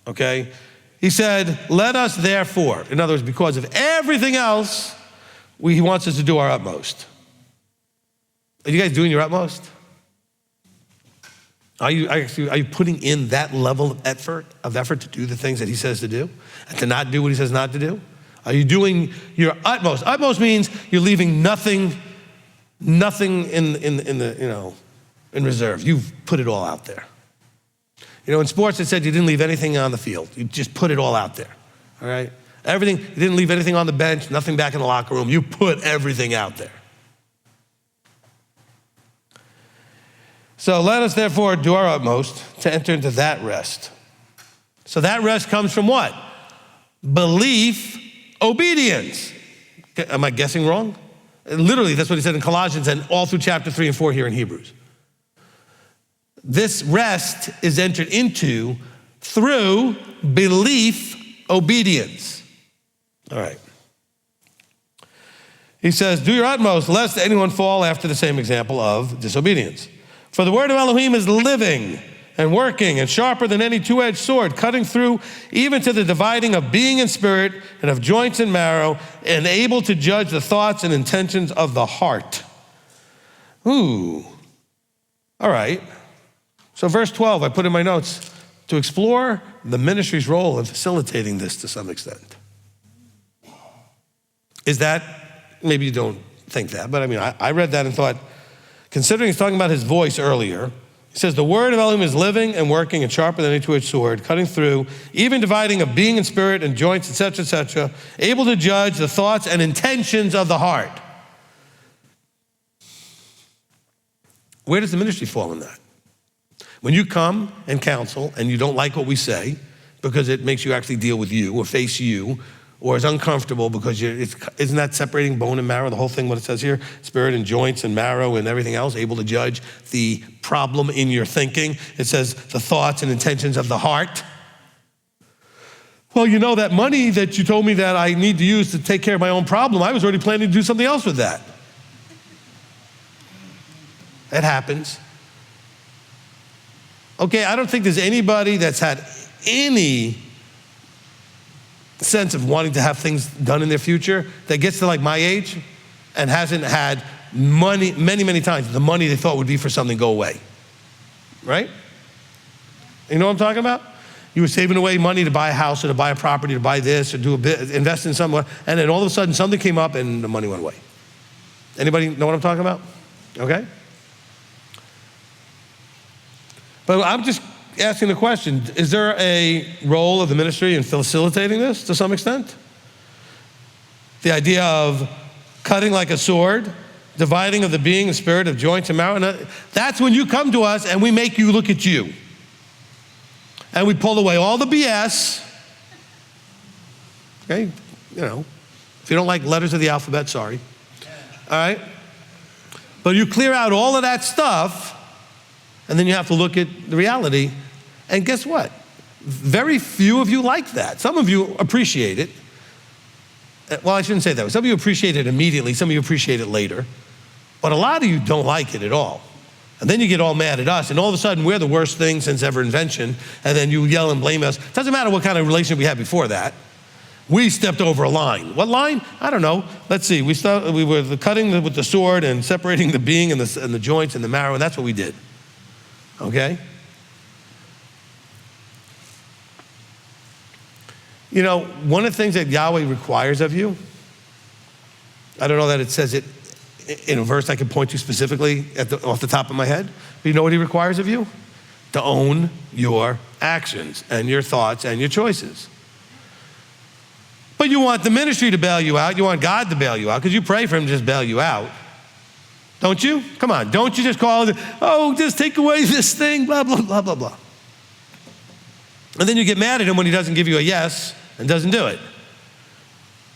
okay? He said, let us therefore, in other words, because of everything else, he wants us to do our utmost. Are you guys doing your utmost? Are you putting in that level of effort to do the things that he says to do, and to not do what he says not to do? Are you doing your utmost? Utmost means you're leaving nothing in reserve. You've put it all out there. In sports it said you didn't leave anything on the field. You just put it all out there, all right? Everything, you didn't leave anything on the bench, nothing back in the locker room. You put everything out there. So let us therefore do our utmost to enter into that rest. So that rest comes from what? Belief, obedience. Am I guessing wrong? Literally, that's what he said in Colossians and all through chapter 3 and 4 here in Hebrews. This rest is entered into through belief, obedience. All right. He says, do your utmost, lest anyone fall after the same example of disobedience. For the word of Elohim is living and working and sharper than any two-edged sword, cutting through even to the dividing of being and spirit and of joints and marrow, and able to judge the thoughts and intentions of the heart. Ooh. All right. So verse 12, I put in my notes, to explore the ministry's role in facilitating this to some extent. Is that, maybe you don't think that, but I read that and thought, considering he's talking about his voice earlier, he says, the word of Elohim is living and working and sharper than any two-edged sword, cutting through, even dividing of being and spirit and joints, etc., able to judge the thoughts and intentions of the heart. Where does the ministry fall in that? When you come and counsel and you don't like what we say because it makes you actually deal with you or face you, or is uncomfortable because isn't that separating bone and marrow, the whole thing, what it says here? Spirit and joints and marrow and everything else, able to judge the problem in your thinking. It says the thoughts and intentions of the heart. Well, that money that you told me that I need to use to take care of my own problem, I was already planning to do something else with that. It happens. Okay, I don't think there's anybody that's had any sense of wanting to have things done in their future that gets to like my age and hasn't had money many times, the money they thought would be for something go away, right? You know what I'm talking about? You were saving away money to buy a house or to buy a property, to buy this or do a bit, invest in somewhere, and then all of a sudden something came up and the money went away. Anybody know what I'm talking about? Okay? But I'm just asking the question, is there a role of the ministry in facilitating this to some extent? The idea of cutting like a sword, dividing of the being and spirit of joints and marrow. And that's when you come to us and we make you look at you. And we pull away all the BS. Okay, if you don't like letters of the alphabet, sorry. All right? But you clear out all of that stuff, and then you have to look at the reality. And guess what? Very few of you like that. Some of you appreciate it. Well, I shouldn't say that. Some of you appreciate it immediately. Some of you appreciate it later. But a lot of you don't like it at all. And then you get all mad at us, and all of a sudden we're the worst thing since ever invention, and then you yell and blame us. Doesn't matter what kind of relationship we had before that. We stepped over a line. What line? I don't know. Let's see. We were cutting with the sword and separating the being and the joints and the marrow, and that's what we did. Okay? One of the things that Yahweh requires of you, I don't know that it says it in a verse I can point to specifically off the top of my head, but you know what he requires of you? To own your actions and your thoughts and your choices. But you want the ministry to bail you out. You want God to bail you out because you pray for him to just bail you out. Don't you? Come on. Don't you just call it, just take away this thing, blah, blah, blah, blah, blah. And then you get mad at him when he doesn't give you a yes and doesn't do it.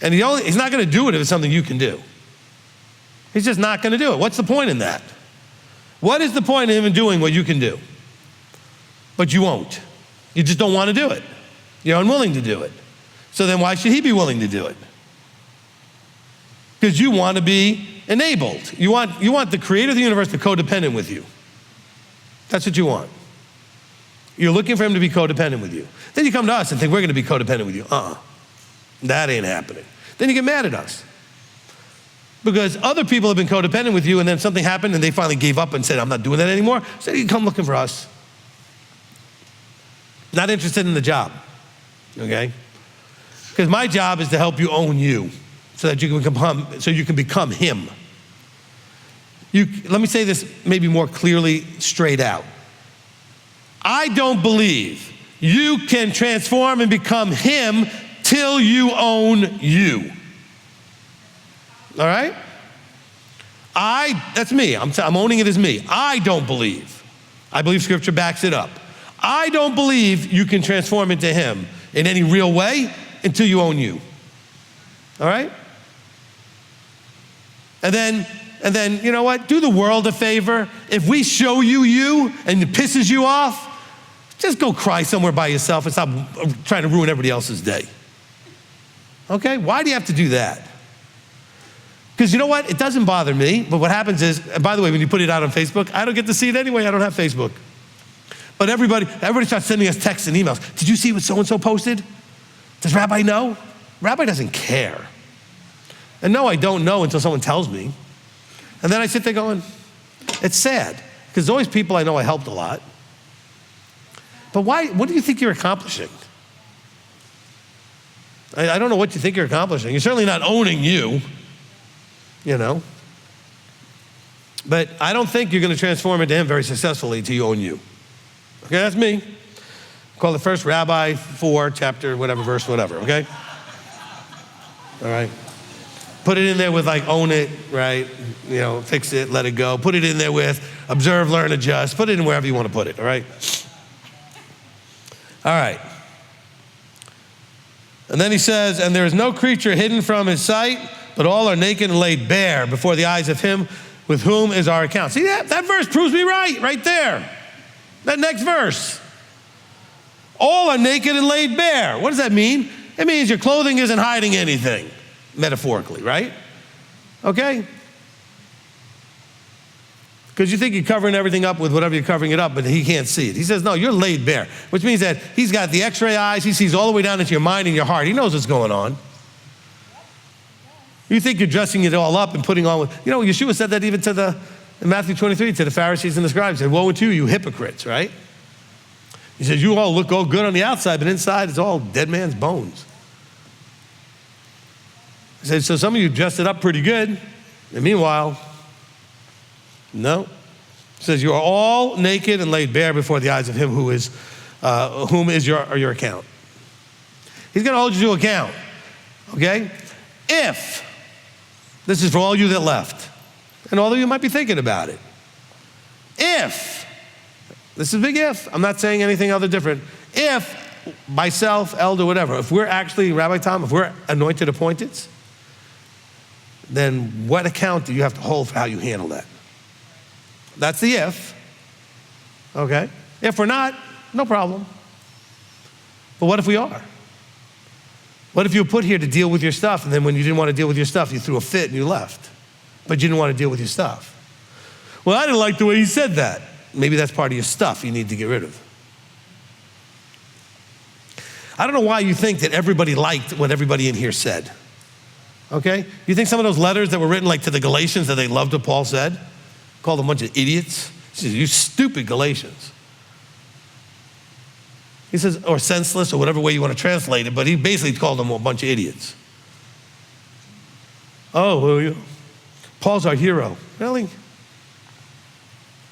And he's not going to do it if it's something you can do. He's just not going to do it. What's the point in that? What is the point of even doing what you can do? But you won't. You just don't want to do it. You're unwilling to do it. So then why should he be willing to do it? Because you want to be enabled. You want the creator of the universe to codependent with you. That's what you want. You're looking for him to be codependent with you. Then you come to us and think we're going to be codependent with you. That ain't happening. Then you get mad at us. Because other people have been codependent with you and then something happened and they finally gave up and said, I'm not doing that anymore. So you come looking for us. Not interested in the job, okay? Because my job is to help you own you so that you can become him. Let me say this maybe more clearly, straight out. I don't believe you can transform and become him till you own you. All right? That's me. I'm owning it as me. I don't believe. I believe Scripture backs it up. I don't believe you can transform into him in any real way until you own you. All right? And then, you know what? Do the world a favor. If we show you and it pisses you off, just go cry somewhere by yourself and stop trying to ruin everybody else's day. Okay? Why do you have to do that? Because you know what? It doesn't bother me, but what happens is, and by the way, when you put it out on Facebook, I don't get to see it anyway. I don't have Facebook. But everybody starts sending us texts and emails. Did you see what so-and-so posted? Does Rabbi know? Rabbi doesn't care. And no, I don't know until someone tells me. And then I sit there going, it's sad. Because there's always people I know I helped a lot. But why? What do you think you're accomplishing? I don't know what you think you're accomplishing. You're certainly not owning you, you know. But I don't think you're going to transform into him very successfully until you own you. Okay, that's me. Call it 1 Rabbi 4, chapter, whatever, verse, whatever, okay? All right. Put it in there with like own it, right? You know, fix it, let it go. Put it in there with observe, learn, adjust. Put it in wherever you want to put it, all right? All right. And then he says, and there is no creature hidden from his sight, but all are naked and laid bare before the eyes of him with whom is our account. See, that verse proves me right there. That next verse. All are naked and laid bare. What does that mean? It means your clothing isn't hiding anything, metaphorically, right? Okay? Because you think you're covering everything up with whatever you're covering it up, but he can't see it. He says, no, you're laid bare, which means that he's got the x-ray eyes. He sees all the way down into your mind and your heart. He knows what's going on. You think you're dressing it all up and putting on, Yeshua said that even in Matthew 23, to the Pharisees and the scribes. He said, woe unto you, you hypocrites, right? He says, you all look all good on the outside, but inside it's all dead man's bones. He said, so some of you dressed it up pretty good, and meanwhile, no. He says, you are all naked and laid bare before the eyes of him whom is your account. He's going to hold you to account, okay? If, this is for all you that left, and all of you might be thinking about it. If, this is a big if, I'm not saying anything other different. If myself, elder, whatever, if we're actually, Rabbi Tom, if we're anointed appointeds, then what account do you have to hold for how you handle that? That's the if, okay? If we're not, no problem. But what if we are? What if you were put here to deal with your stuff, and then when you didn't want to deal with your stuff, you threw a fit and you left, but you didn't want to deal with your stuff? Well, I didn't like the way you said that. Maybe that's part of your stuff you need to get rid of. I don't know why you think that everybody liked what everybody in here said, okay? You think some of those letters that were written like to the Galatians that they loved what Paul said? Called them a bunch of idiots? He says, you stupid Galatians. He says, or senseless, or whatever way you want to translate it, but he basically called them a bunch of idiots. Oh, well, Paul's our hero. Really?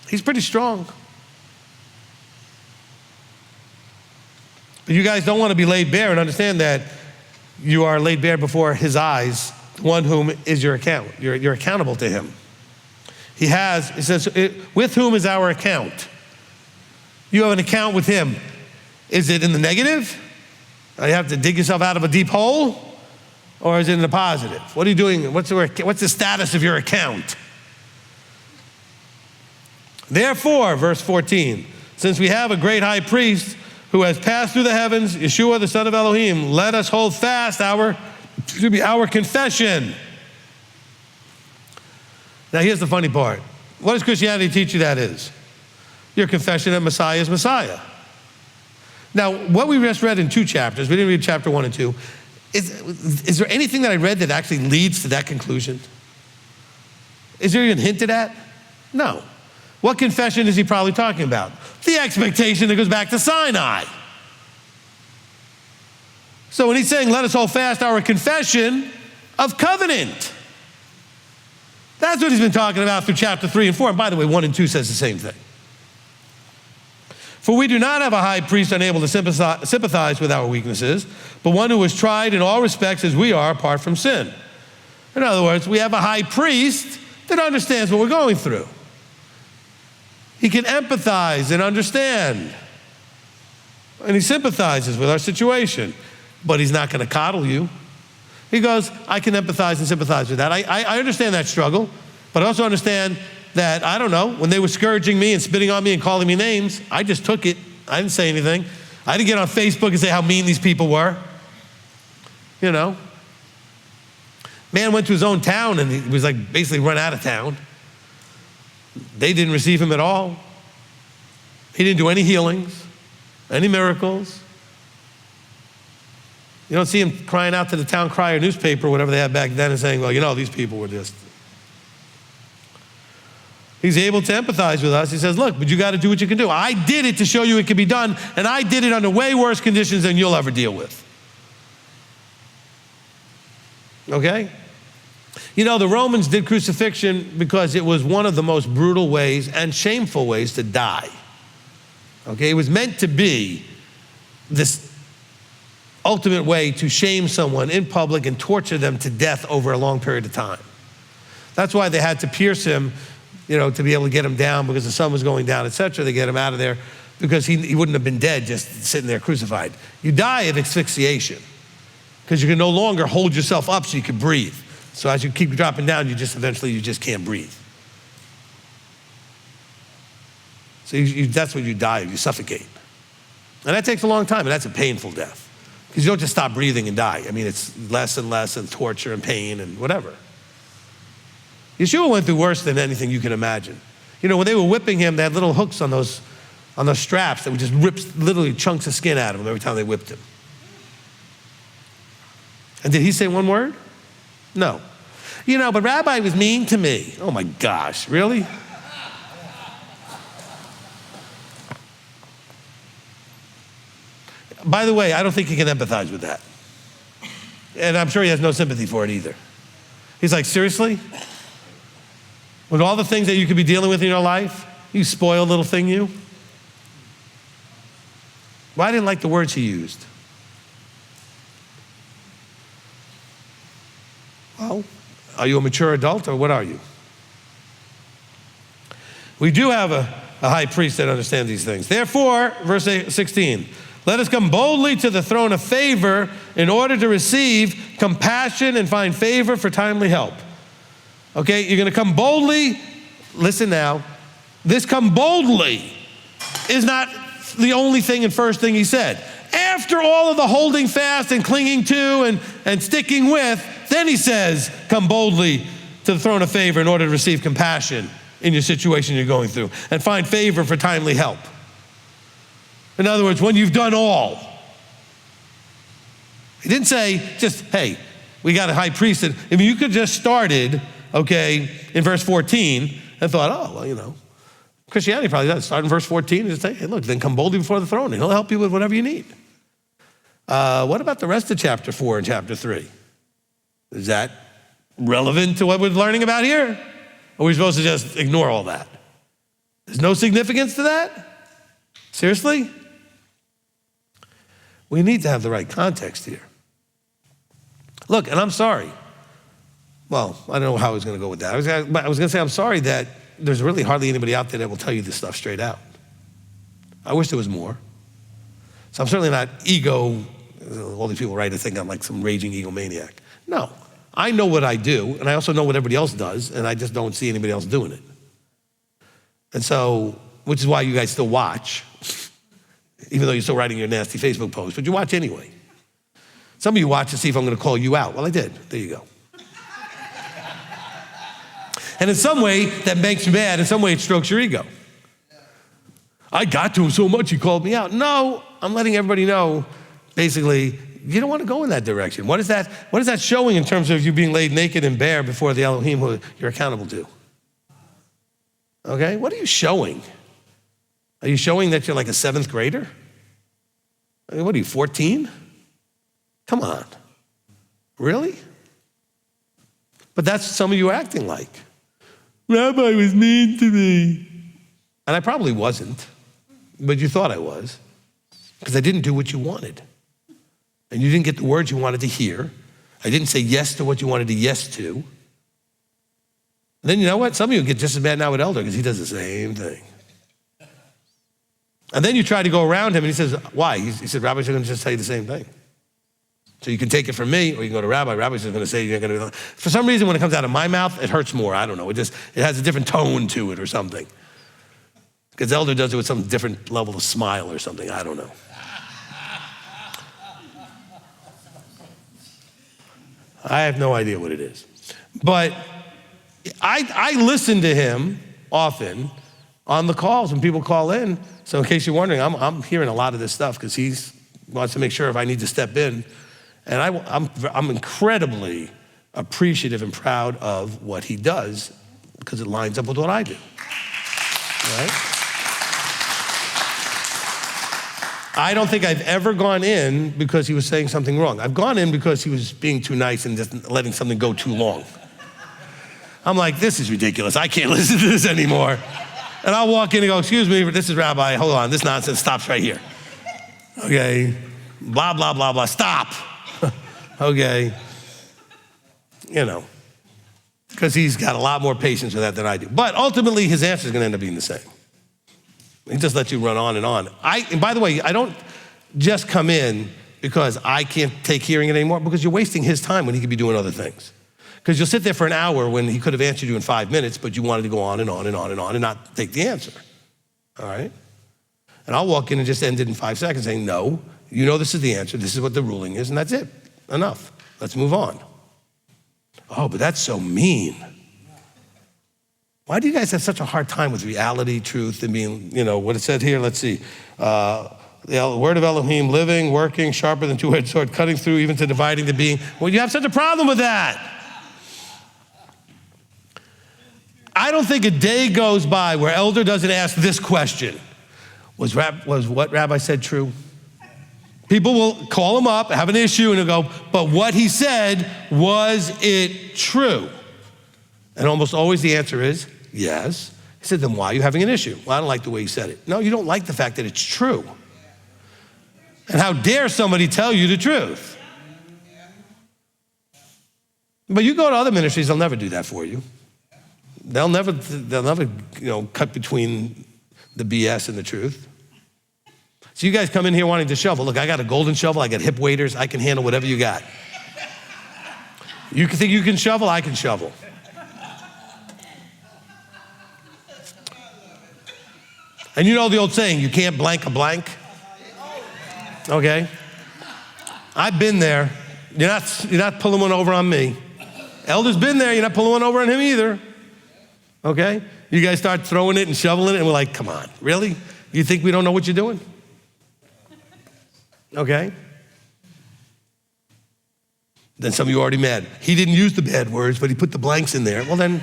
He's pretty strong. But you guys don't want to be laid bare and understand that you are laid bare before his eyes, one whom is your account. You're accountable to him. He says, with whom is our account? You have an account with him. Is it in the negative? You have to dig yourself out of a deep hole? Or is it in the positive? What are you doing? What's the status of your account? Therefore, verse 14, since we have a great high priest who has passed through the heavens, Yeshua, the Son of Elohim, let us hold fast our confession. Now here's the funny part. What does Christianity teach you that is? Your confession that Messiah is Messiah. Now, what we just read in 2 chapters, we didn't read chapter 1 and 2, is there anything that I read that actually leads to that conclusion? Is there even hinted at? No. What confession is he probably talking about? The expectation that goes back to Sinai. So when he's saying, let us hold fast our confession of covenant, that's what he's been talking about through chapter 3 and 4. And by the way, 1 and 2 says the same thing. For we do not have a high priest unable to sympathize with our weaknesses, but one who was tried in all respects as we are apart from sin. In other words, we have a high priest that understands what we're going through. He can empathize and understand. And he sympathizes with our situation. But he's not going to coddle you. He goes, I can empathize and sympathize with that. I understand that struggle, but I also understand that, I don't know, when they were scourging me and spitting on me and calling me names, I just took it. I didn't say anything. I didn't get on Facebook and say how mean these people were. You know. Man went to his own town and he was like basically run out of town. They didn't receive him at all. He didn't do any healings, any miracles. You don't see him crying out to the town crier newspaper, whatever they had back then, and saying, well, you know, these people were just. He's able to empathize with us. He says, look, but you got to do what you can do. I did it to show you it can be done, and I did it under way worse conditions than you'll ever deal with. Okay? You know, the Romans did crucifixion because it was one of the most brutal ways and shameful ways to die. Okay? It was meant to be this ultimate way to shame someone in public and torture them to death over a long period of time. That's why they had to pierce him, you know, to be able to get him down because the sun was going down, etc. They get him out of there because he wouldn't have been dead just sitting there crucified. You die of asphyxiation because you can no longer hold yourself up so you can breathe. So as you keep dropping down, you just can't breathe. So that's what you die of, you suffocate. And that takes a long time, and that's a painful death. Because you don't just stop breathing and die. I mean, it's less and less and torture and pain and whatever. Yeshua went through worse than anything you can imagine. You know, when they were whipping him, they had little hooks on those straps that would just rip literally chunks of skin out of him every time they whipped him. And did he say one word? No. You know, but Rabbi was mean to me. Oh my gosh, really? By the way, I don't think he can empathize with that. And I'm sure he has no sympathy for it either. He's like, seriously? With all the things that you could be dealing with in your life, you spoiled little thing you? Well, I didn't like the words he used. Well, are you a mature adult or what are you? We do have a high priest that understands these things. Therefore, verse 16, let us come boldly to the throne of favor in order to receive compassion and find favor for timely help. Okay, you're going to come boldly. Listen now, this come boldly is not the only thing and first thing he said. After all of the holding fast and clinging to and sticking with, then he says, come boldly to the throne of favor in order to receive compassion in your situation you're going through and find favor for timely help. In other words, when you've done all. He didn't say just, hey, we got a high priest. I mean, you could just started, okay, in verse 14 and thought, oh, well, you know, Christianity probably does. Start in verse 14 and just say, hey, look, then come boldly before the throne and he'll help you with whatever you need. What about the rest of chapter 4 and chapter 3? Is that relevant to what we're learning about here? Or are we supposed to just ignore all that? There's no significance to that? Seriously? We need to have the right context here. Look, and I'm sorry. Well, I don't know how I was going to go with that. I was going to say I'm sorry that there's really hardly anybody out there that will tell you this stuff straight out. I wish there was more. So I'm certainly not all these people write to think I'm like some raging egomaniac. No, I know what I do, and I also know what everybody else does, and I just don't see anybody else doing it. And so, which is why you guys still watch, even though you're still writing your nasty Facebook post, but you watch anyway. Some of you watch to see if I'm gonna call you out. Well, I did, there you go. And in some way, that makes you mad. In some way, it strokes your ego. I got to him so much, he called me out. No, I'm letting everybody know, basically, you don't want to go in that direction. What is that showing in terms of you being laid naked and bare before the Elohim who you're accountable to? Okay, what are you showing? Are you showing that you're like a 7th grader? I mean, what are you, 14? Come on, really? But that's some of you acting like. Rabbi was mean to me. And I probably wasn't, but you thought I was, because I didn't do what you wanted. And you didn't get the words you wanted to hear. I didn't say yes to what you wanted to yes to. And then you know what? Some of you get just as mad now with Elder because he does the same thing. And then you try to go around him and he says, why? He said, Rabbi's going to just tell you the same thing. So you can take it from me or you can go to Rabbi. Rabbi's just going to say you're going to. For some reason, when it comes out of my mouth, it hurts more. I don't know. It has a different tone to it or something. Because Elder does it with some different level of smile or something. I don't know. I have no idea what it is. But I listen to him often on the calls when people call in. So in case you're wondering, I'm hearing a lot of this stuff because he wants to make sure if I need to step in. And I'm incredibly appreciative and proud of what he does because it lines up with what I do, right? I don't think I've ever gone in because he was saying something wrong. I've gone in because he was being too nice and just letting something go too long. I'm like, this is ridiculous. I can't listen to this anymore. And I'll walk in and go, excuse me, this is Rabbi. Hold on, this nonsense stops right here. Okay, blah, blah, blah, blah, stop. Okay, you know, because he's got a lot more patience with that than I do. But ultimately, his answer is going to end up being the same. He just lets you run on and on. And by the way, I don't just come in because I can't take hearing it anymore because you're wasting his time when he could be doing other things. Because you'll sit there for an hour when he could have answered you in 5 minutes, but you wanted to go on and on and on and on and not take the answer, all right? And I'll walk in and just end it in 5 seconds saying, no, you know this is the answer, this is what the ruling is, and that's it. Enough. Let's move on. Oh, but that's so mean. Why do you guys have such a hard time with reality, truth, and being, you know, what it said here, let's see. The word of Elohim, living, working, sharper than two-edged sword, cutting through even to dividing the being. Well, you have such a problem with that. I don't think a day goes by where Elder doesn't ask this question. Was what Rabbi said true? People will call him up, have an issue, and he'll go, but what he said, was it true? And almost always the answer is, yes. He said, then why are you having an issue? Well, I don't like the way you said it. No, you don't like the fact that it's true. And how dare somebody tell you the truth? But you go to other ministries, they'll never do that for you. They'll never, cut between the BS and the truth. So you guys come in here wanting to shovel. Look, I got a golden shovel, I got hip waders, I can handle whatever you got. You think you can shovel? I can shovel. And you know the old saying, you can't blank a blank? Okay? I've been there. You're not pulling one over on me. Elder's been there, you're not pulling one over on him either. Okay? You guys start throwing it and shoveling it, and we're like, come on, really? You think we don't know what you're doing? Okay? Then some of you are already mad. He didn't use the bad words, but he put the blanks in there. Well then,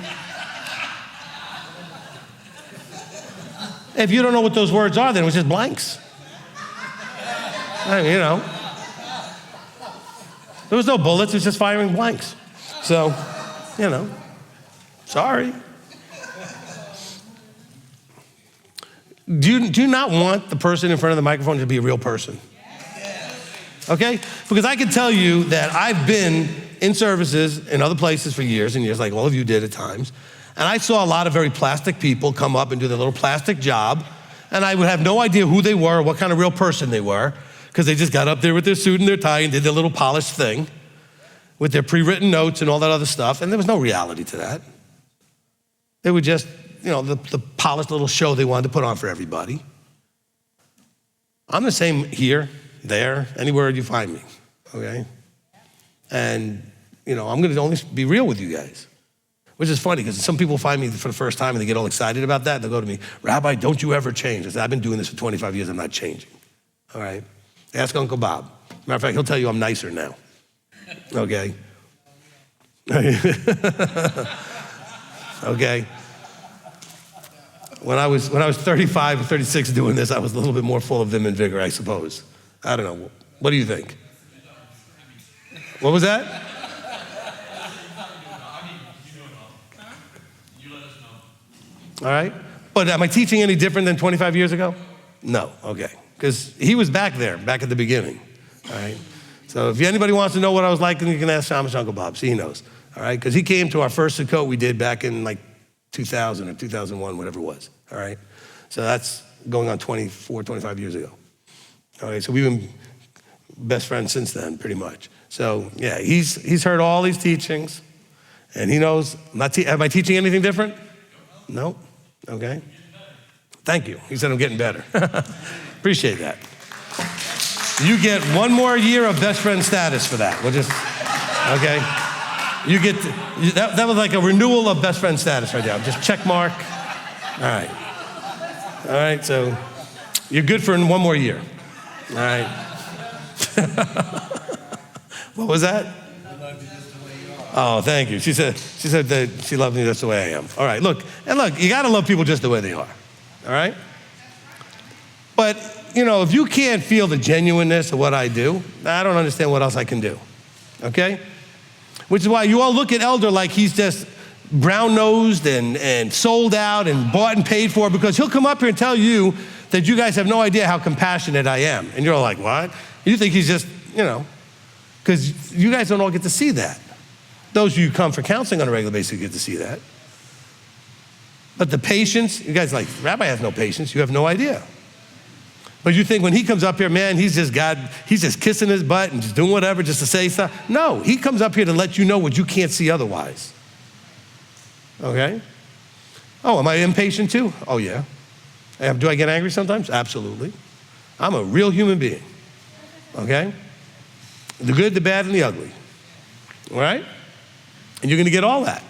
if you don't know what those words are, then it was just blanks. You know. There was no bullets, it was just firing blanks. So, you know, sorry. Do you not want the person in front of the microphone to be a real person? Okay? Because I can tell you that I've been in services in other places for years and years, like all of you did at times, and I saw a lot of very plastic people come up and do their little plastic job, and I would have no idea who they were or what kind of real person they were, because they just got up there with their suit and their tie and did their little polished thing with their pre-written notes and all that other stuff, and there was no reality to that. They were just the polished little show they wanted to put on for everybody. I'm the same here, there, anywhere you find me, okay? And, I'm gonna only be real with you guys, which is funny because some people find me for the first time and they get all excited about that. They'll go to me, Rabbi, don't you ever change. I said, I've been doing this for 25 years, I'm not changing, all right? Ask Uncle Bob. Matter of fact, he'll tell you I'm nicer now, okay? Okay? When I was 35 or 36 doing this, I was a little bit more full of vim and vigor, I suppose. I don't know. What do you think? What was that? All right? But am I teaching any different than 25 years ago? No, okay. Because he was back there, back at the beginning, all right? So if anybody wants to know what I was like, then you can ask Shamash Uncle Bob, see, he knows, all right? Because he came to our first Sukkot we did back in like 2000 or 2001, whatever it was, all right? So that's going on 24, 25 years ago. All right, so we've been best friends since then, pretty much. So yeah, he's heard all these teachings, and he knows, am I teaching anything different? No, okay. Thank you, he said I'm getting better. Appreciate that. You get one more year of best friend status for that. We'll just, okay? You get, that was like a renewal of best friend status right there. Just check mark. All right. All right, so you're good for one more year. All right. What was that? Oh, thank you. She said that she loved me just the way I am. All right, look, you gotta love people just the way they are. All right? But, if you can't feel the genuineness of what I do, I don't understand what else I can do. Okay? Which is why you all look at Elder like he's just brown-nosed and sold out and bought and paid for, because he'll come up here and tell you that you guys have no idea how compassionate I am. And you're all like, what? You think he's just, because you guys don't all get to see that. Those of you who come for counseling on a regular basis get to see that. But the patience, you guys are like, Rabbi has no patience. You have no idea. But you think when he comes up here, man, he's just kissing his butt and just doing whatever just to say stuff. No, he comes up here to let you know what you can't see otherwise. Okay? Oh, am I impatient too? Oh, yeah. Do I get angry sometimes? Absolutely. I'm a real human being. Okay? The good, the bad, and the ugly. All right? And you're going to get all that.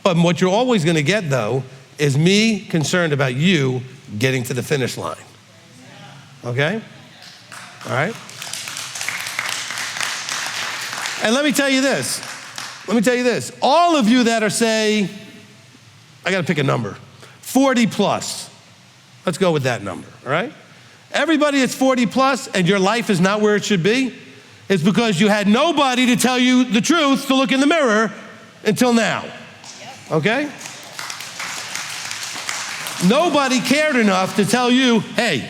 But what you're always going to get, though, is me concerned about you getting to the finish line. Okay? All right? And let me tell you this. All of you that are, say, I got to pick a number, 40 plus. Let's go with that number, all right? Everybody that's 40 plus and your life is not where it should be, it's because you had nobody to tell you the truth to look in the mirror until now, okay? Nobody cared enough to tell you, hey,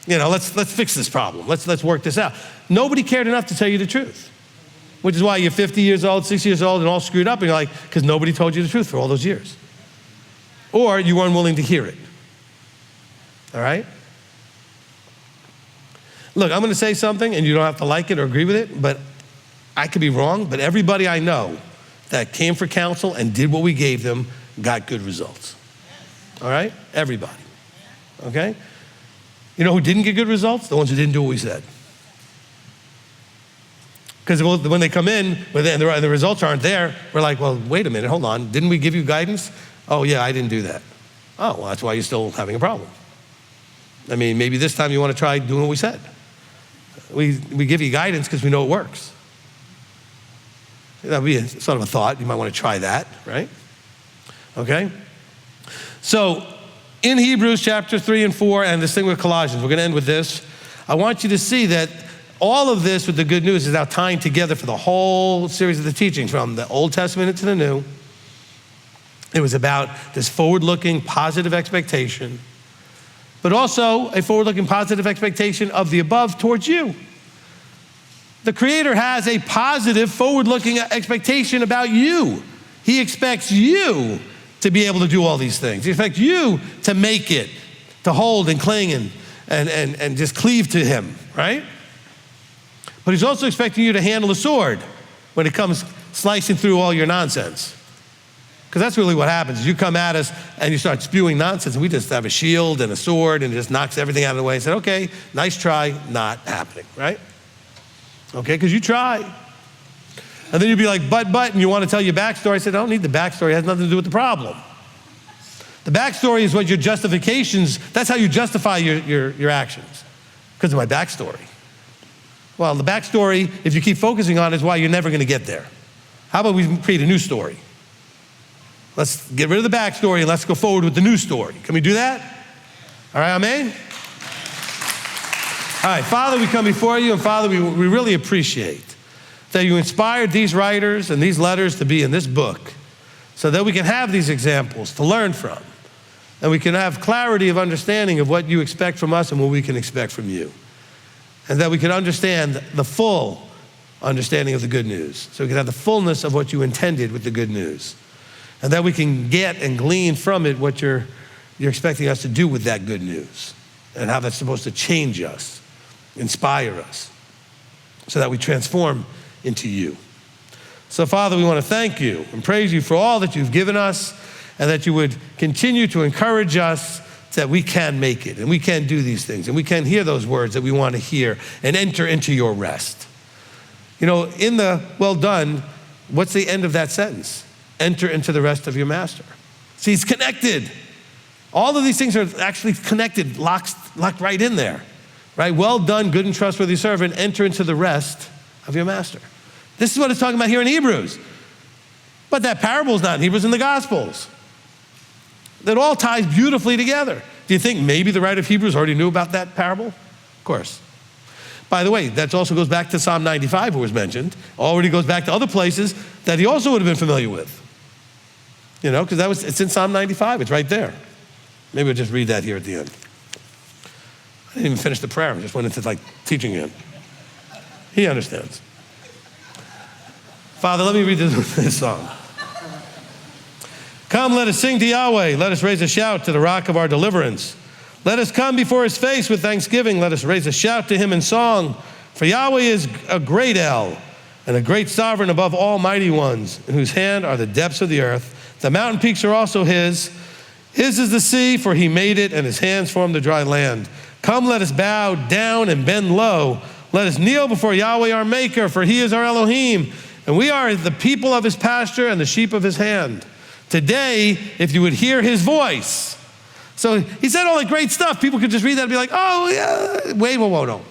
let's fix this problem. Let's work this out. Nobody cared enough to tell you the truth, which is why you're 50 years old, 60 years old, and all screwed up, and you're like, because nobody told you the truth for all those years. Or you weren't willing to hear it, all right? Look, I'm gonna say something, and you don't have to like it or agree with it, but I could be wrong, but everybody I know that came for counsel and did what we gave them got good results, all right? Everybody, okay? You know who didn't get good results? The ones who didn't do what we said. Because when they come in, and the results aren't there, we're like, well, wait a minute, hold on. Didn't we give you guidance? Oh, yeah, I didn't do that. Oh, well, that's why you're still having a problem. I mean, maybe this time you want to try doing what we said. We give you guidance because we know it works. That would be sort of a thought. You might want to try that, right? Okay? So, in Hebrews chapter 3 and 4, and this thing with Colossians, we're going to end with this. I want you to see that all of this with the good news is now tying together for the whole series of the teachings from the Old Testament into the New. It was about this forward-looking, positive expectation, but also a forward-looking, positive expectation of the above towards you. The Creator has a positive, forward-looking expectation about you. He expects you to be able to do all these things. He expects you to make it, to hold and cling and just cleave to Him, right? But He's also expecting you to handle a sword when it comes slicing through all your nonsense. Because that's really what happens. You come at us and you start spewing nonsense, and we just have a shield and a sword and it just knocks everything out of the way and said, okay, nice try, not happening, right? Okay, because you try. And then you'd be like, but, and you want to tell your backstory. I said, I don't need the backstory. It has nothing to do with the problem. The backstory is what your justifications, that's how you justify your actions. Because of my backstory. Well, the backstory, if you keep focusing on it, is why you're never going to get there. How about we create a new story? Let's get rid of the backstory and let's go forward with the new story. Can we do that? All right, amen? All right, Father, we come before you, and Father, we really appreciate that you inspired these writers and these letters to be in this book so that we can have these examples to learn from, and we can have clarity of understanding of what you expect from us and what we can expect from you, and that we can understand the full understanding of the good news, so we can have the fullness of what you intended with the good news, and that we can get and glean from it what you're expecting us to do with that good news, and how that's supposed to change us, inspire us, so that we transform into you. So, Father, we want to thank you and praise you for all that you've given us, and that you would continue to encourage us that we can make it, and we can do these things, and we can hear those words that we want to hear and enter into your rest. You know, in the well done, what's the end of that sentence? Enter into the rest of your master. See, it's connected. All of these things are actually connected, locked right in there, right? Well done, good and trustworthy servant, enter into the rest of your master. This is what it's talking about here in Hebrews. But that parable is not in Hebrews, in the Gospels. That all ties beautifully together. Do you think maybe the writer of Hebrews already knew about that parable? Of course. By the way, that also goes back to Psalm 95, who was mentioned. Already goes back to other places that he also would have been familiar with. You know, because it's in Psalm 95. It's right there. Maybe we'll just read that here at the end. I didn't even finish the prayer. I just went into teaching him. He understands. Father, let me read this song. Come, let us sing to Yahweh. Let us raise a shout to the rock of our deliverance. Let us come before his face with thanksgiving. Let us raise a shout to him in song. For Yahweh is a great El, and a great sovereign above all mighty ones, in whose hand are the depths of the earth. The mountain peaks are also his. His is the sea, for he made it, and his hands formed the dry land. Come, let us bow down and bend low. Let us kneel before Yahweh our Maker, for he is our Elohim, and we are the people of his pasture and the sheep of his hand. Today, if you would hear his voice. So he said all that great stuff. People could just read that and be like, oh, yeah. Wait, no.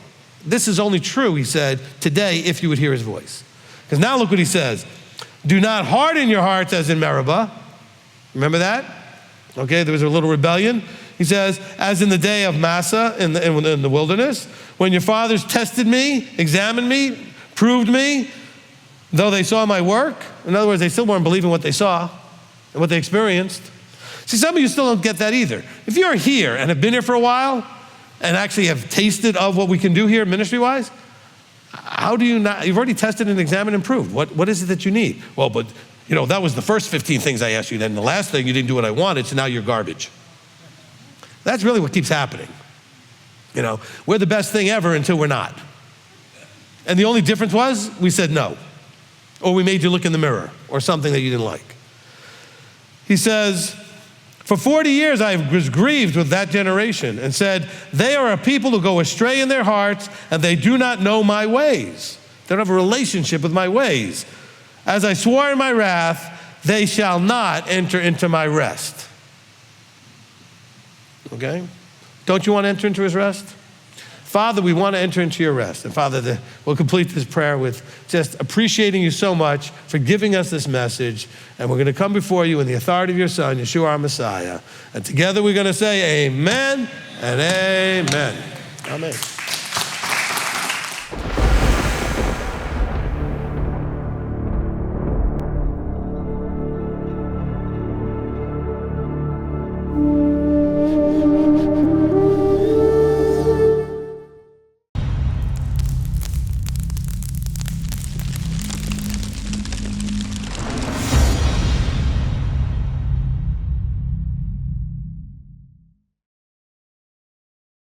This is only true, he said, today, if you would hear his voice. Because now look what he says. Do not harden your hearts as in Meribah. Remember that? Okay, there was a little rebellion. He says, as in the day of Massa in the wilderness, when your fathers tested me, examined me, proved me, though they saw my work. In other words, they still weren't believing what they saw and what they experienced. See, some of you still don't get that either. If you're here and have been here for a while and actually have tasted of what we can do here ministry-wise, how do you not? You've already tested and examined and proved. What is it that you need? Well, but you know, that was the first 15 things I asked you. Then the last thing, you didn't do what I wanted, so now you're garbage. That's really what keeps happening. You know, we're the best thing ever until we're not. And the only difference was we said no. Or we made you look in the mirror or something that you didn't like. He says, for 40 years I was grieved with that generation and said, they are a people who go astray in their hearts and they do not know my ways. They don't have a relationship with my ways. As I swore in my wrath, they shall not enter into my rest. Okay? Don't you want to enter into his rest? Father, we want to enter into your rest. And Father, we'll complete this prayer with just appreciating you so much for giving us this message. And we're going to come before you in the authority of your Son, Yeshua, our Messiah. And together we're going to say amen and amen. Amen.